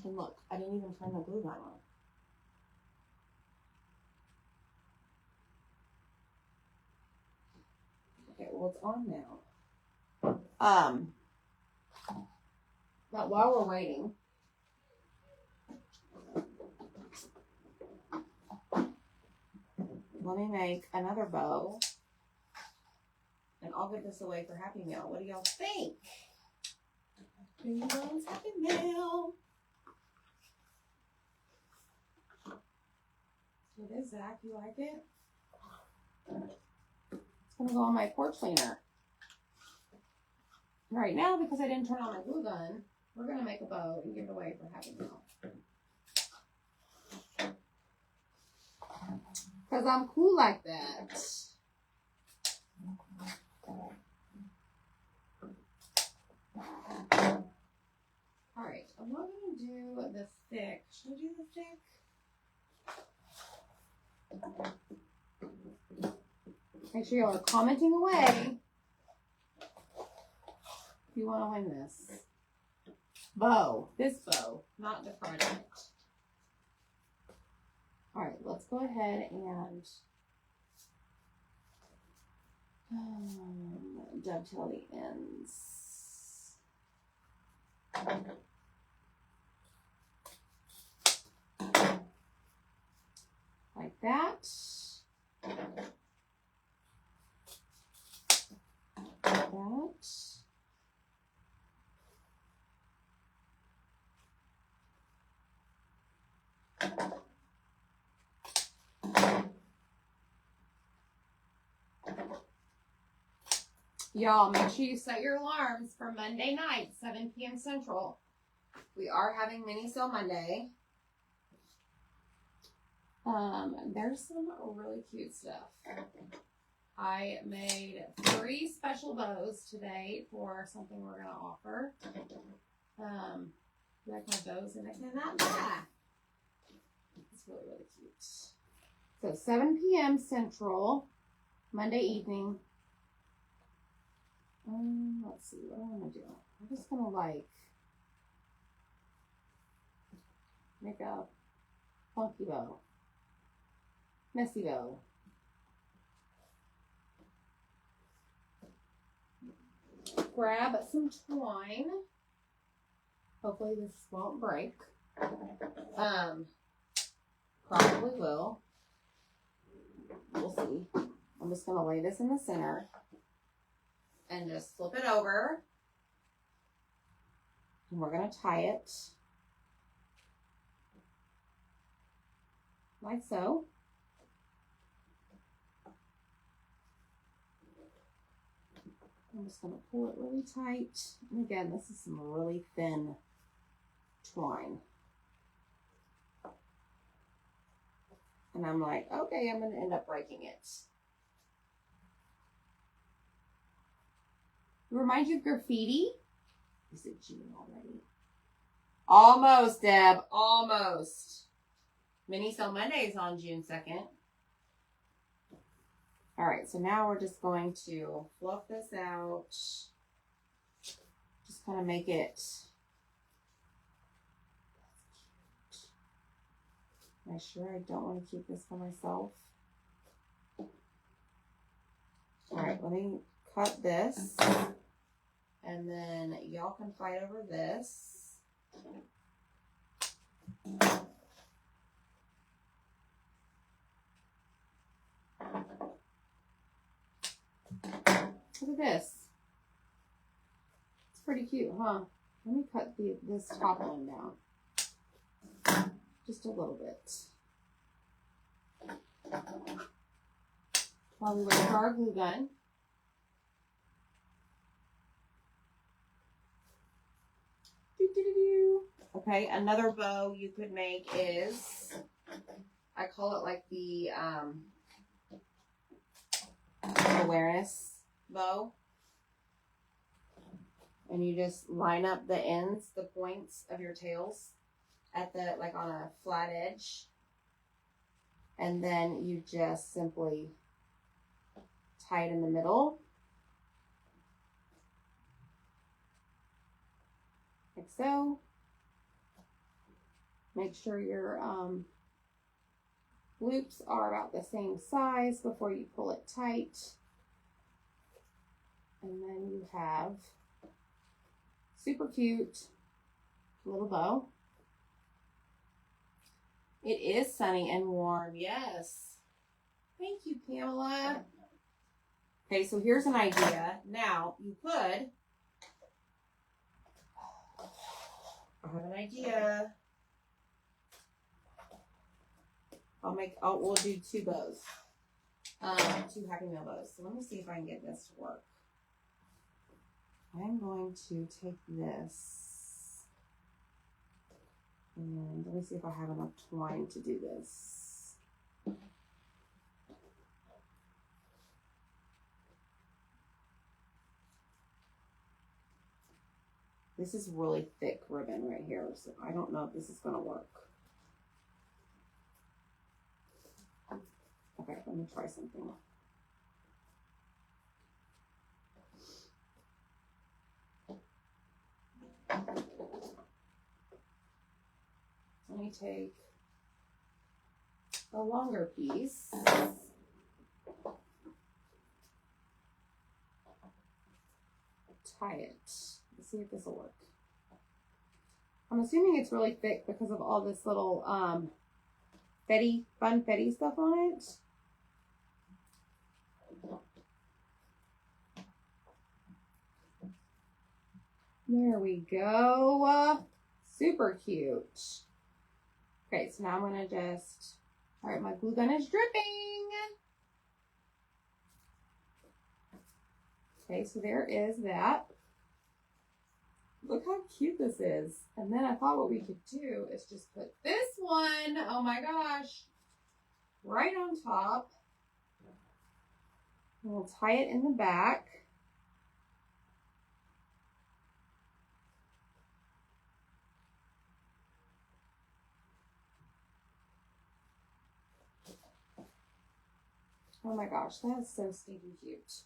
And look, I didn't even turn the glue gun on. Okay, well, it's on now. But while we're waiting, let me make another bow. And I'll give this away for Happy Meal. What do y'all think? Happy Meal's Happy Meal. It is, Zach. You like it? It's going to go on my porch cleaner. Right now, because I didn't turn on my glue gun, we're going to make a bow and give it away for Happy Meal. Because I'm cool like that. Alright, I'm not going to do the thick. Should I do the thick? Make sure y'all are commenting away if you want to win this bow. This bow, not the project. All right, let's go ahead and dovetail the ends. Like that. Like that. Y'all, make sure you set your alarms for Monday night, 7 p.m. Central. We are having Mini Sale Monday. There's some really cute stuff. I made 3 special bows today for something we're going to offer. You like my bows in it? Not bad. It's really, really cute. So 7 p.m. Central, Monday evening. Let's see, what do I want to do? I'm just going to make a funky bow. Messy bow. Grab some twine. Hopefully this won't break. Probably will. We'll see. I'm just going to lay this in the center and just flip it over. And we're going to tie it like so. I'm just going to pull it really tight. And again, this is some really thin twine. And I'm like, okay, I'm going to end up breaking it. Remind you of graffiti. Is it June already? Almost, Deb. Almost. Mini Sale Monday is on June 2nd. All right, so now we're just going to fluff this out. Just kind of make it. Am I sure I don't want to keep this for myself? All right, let me cut this. And then y'all can fight over this. Look at this. It's pretty cute, huh? Let me cut this top one down. Just a little bit. While we wait for our glue gun. Okay, another bow you could make is, I call it like the awareness bow. And you just line up the ends, the points of your tails at the, like on a flat edge. And then you just simply tie it in the middle. Like so. Make sure your loops are about the same size before you pull it tight. And then you have super cute little bow. It is sunny and warm, yes. Thank you, Pamela. Okay, so here's an idea. Now, you could, I have an idea. We'll do two bows. Two Happy Mail bows. So let me see if I can get this to work. I'm going to take this and let me see if I have enough twine to do this. This is really thick ribbon right here, so I don't know if this is going to work. Okay, let me try something. Let me take a longer piece. Tie it. Let's see if this will work. I'm assuming it's really thick because of all this little fun fetty stuff on it. There we go. Super cute. Okay, so now I'm going to just, all right, my glue gun is dripping. Okay, so there is that. Look how cute this is. And then I thought what we could do is just put this one, oh my gosh, right on top. And we'll tie it in the back. Oh my gosh, that is so stinking cute.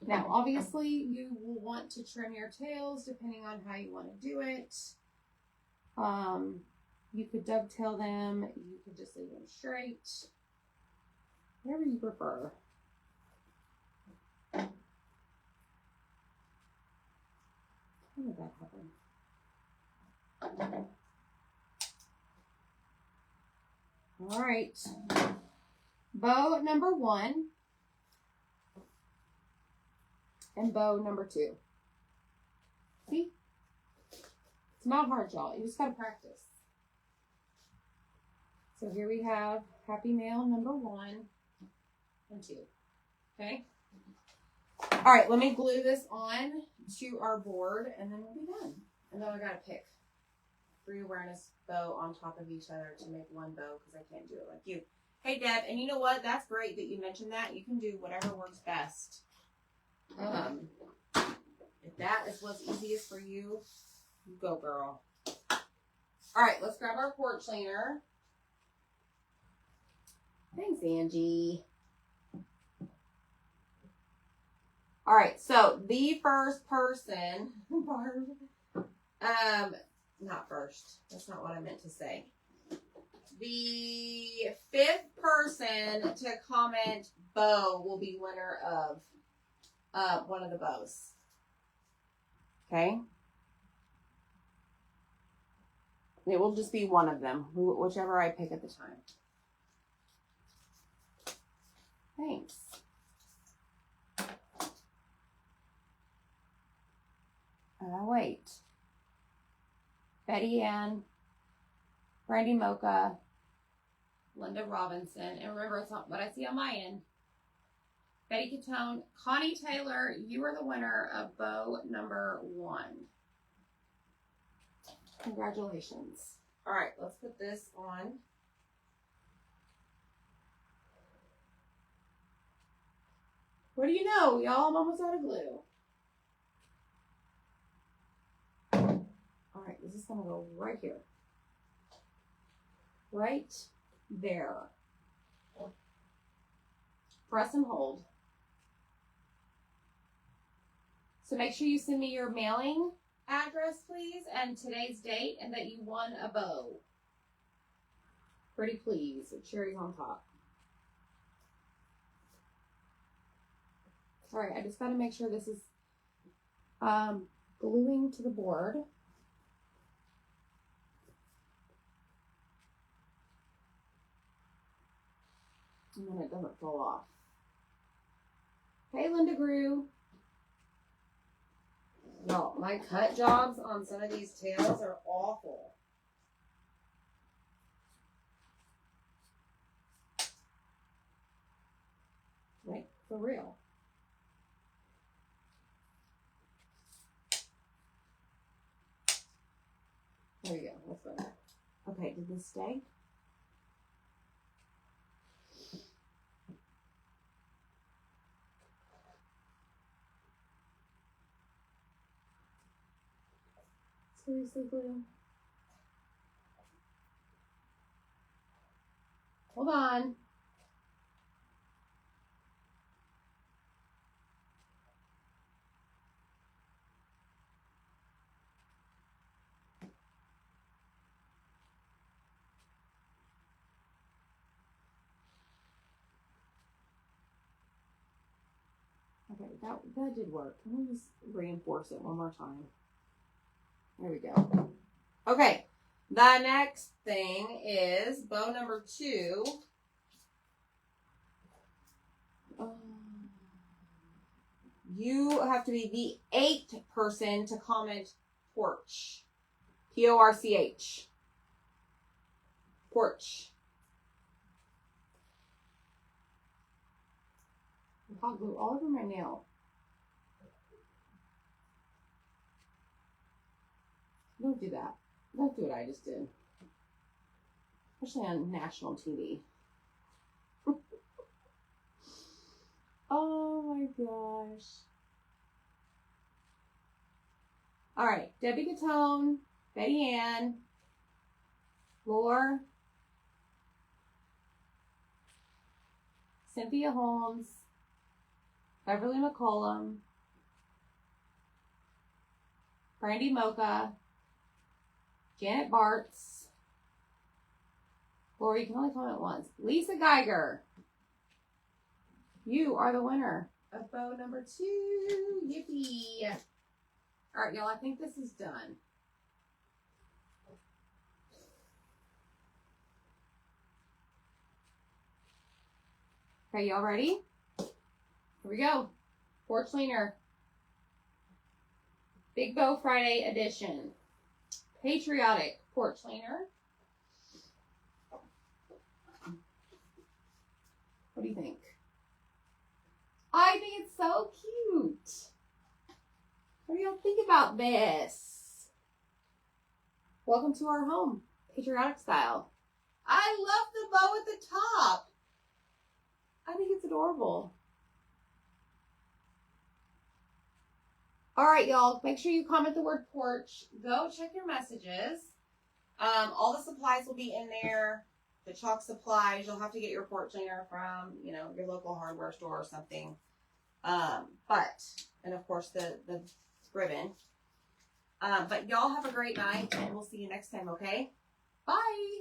Now, obviously, you will want to trim your tails depending on how you want to do it. You could dovetail them. You could just leave them straight. Whatever you prefer. How did that happen? All right. Bow number 1 and bow number 2. See? It's not hard, y'all. You just gotta practice. So here we have Happy Mail number 1 and 2. Okay? All right, let me glue this on to our board and then we'll be done. And then I gotta pick free awareness bow on top of each other to make one bow because I can't do it like you. Hey, Deb, and you know what? That's great that you mentioned that. You can do whatever works best. If that is what's easiest for you, you go, girl. All right, let's grab our porch cleaner. Thanks, Angie. All right, so the first person, Barb, not first. That's not what I meant to say. The fifth person to comment bow will be winner of one of the bows. Okay? It will just be one of them, whichever I pick at the time. Thanks. Wait. Betty Ann, Brandy Mocha, Linda Robinson, and remember, it's not what I see on my end. Betty Catone, Connie Taylor, you are the winner of bow number 1. Congratulations. All right, let's put this on. What do you know, y'all? I'm almost out of glue. All right, this is going to go right here. Right there. Press and hold. So make sure you send me your mailing address, please, and today's date, and that you won a bow. Pretty please, with cherries on top. All right, I just got to make sure this is gluing to the board. And then it doesn't fall off. Hey, Linda Grew. No, my cut jobs on some of these tails are awful. Like, for real. There we go. That's better. Okay, did this stay? Seriously, glue? Hold on. Okay, that did work. Let me just reinforce it one more time. There we go. Okay, the next thing is bow number 2. You have to be the 8th person to comment porch. P-O-R-C-H. Porch. Hot glue all over my nail. Don't do that. Don't do what I just did. Especially on national TV. Oh my gosh. All right. Debbie Catone, Betty Ann, Lore, Cynthia Holmes, Beverly McCollum, Brandy Mocha, Janet Bartz, Lori, you can only comment once. Lisa Geiger, you are the winner of bow number 2. Yippee. All right, y'all, I think this is done. Okay, y'all ready? Here we go. Porch Leaner. Big Bow Friday edition. Patriotic Porch Leaner. What do you think? I think it's so cute. What do y'all think about this? Welcome to our home, patriotic style. I love the bow at the top. I think it's adorable. All right, y'all. Make sure you comment the word porch. Go check your messages. All the supplies will be in there. The chalk supplies, you'll have to get your porch cleaner from, your local hardware store or something. And of course the ribbon. But y'all have a great night and we'll see you next time, okay? Bye.